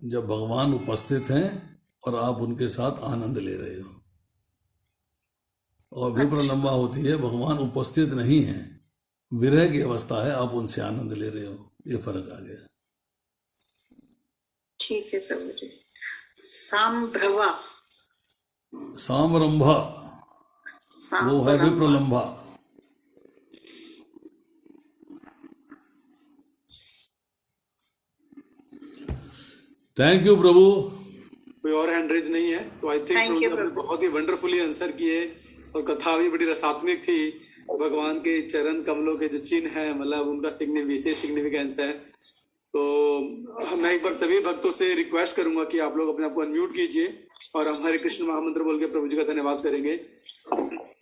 जब भगवान उपस्थित हैं और आप उनके साथ आनंद ले रहे हो। और विप्रलंबा होती है भगवान उपस्थित नहीं है, विरह की अवस्था है, आप उनसे आनंद ले रहे हो। ये फर्क आ गया। ठीक है प्रभु जी। सामरंभा वो है विप्रलंबा। थैंक यू प्रभु। कोई और हैंड रेज नहीं है तो आई थिंक बहुत ही वंडरफुली आंसर किए, और कथा भी बड़ी रसात्मक थी। भगवान के चरण कमलों के जो चिन्ह है, मतलब उनका विशेष सिग्निफिकेंस है। तो मैं एक बार सभी भक्तों से रिक्वेस्ट करूंगा कि आप लोग अपने आप को अनम्यूट कीजिए और हम हरे कृष्ण महामंत्र बोल के प्रभु जी का धन्यवाद करेंगे।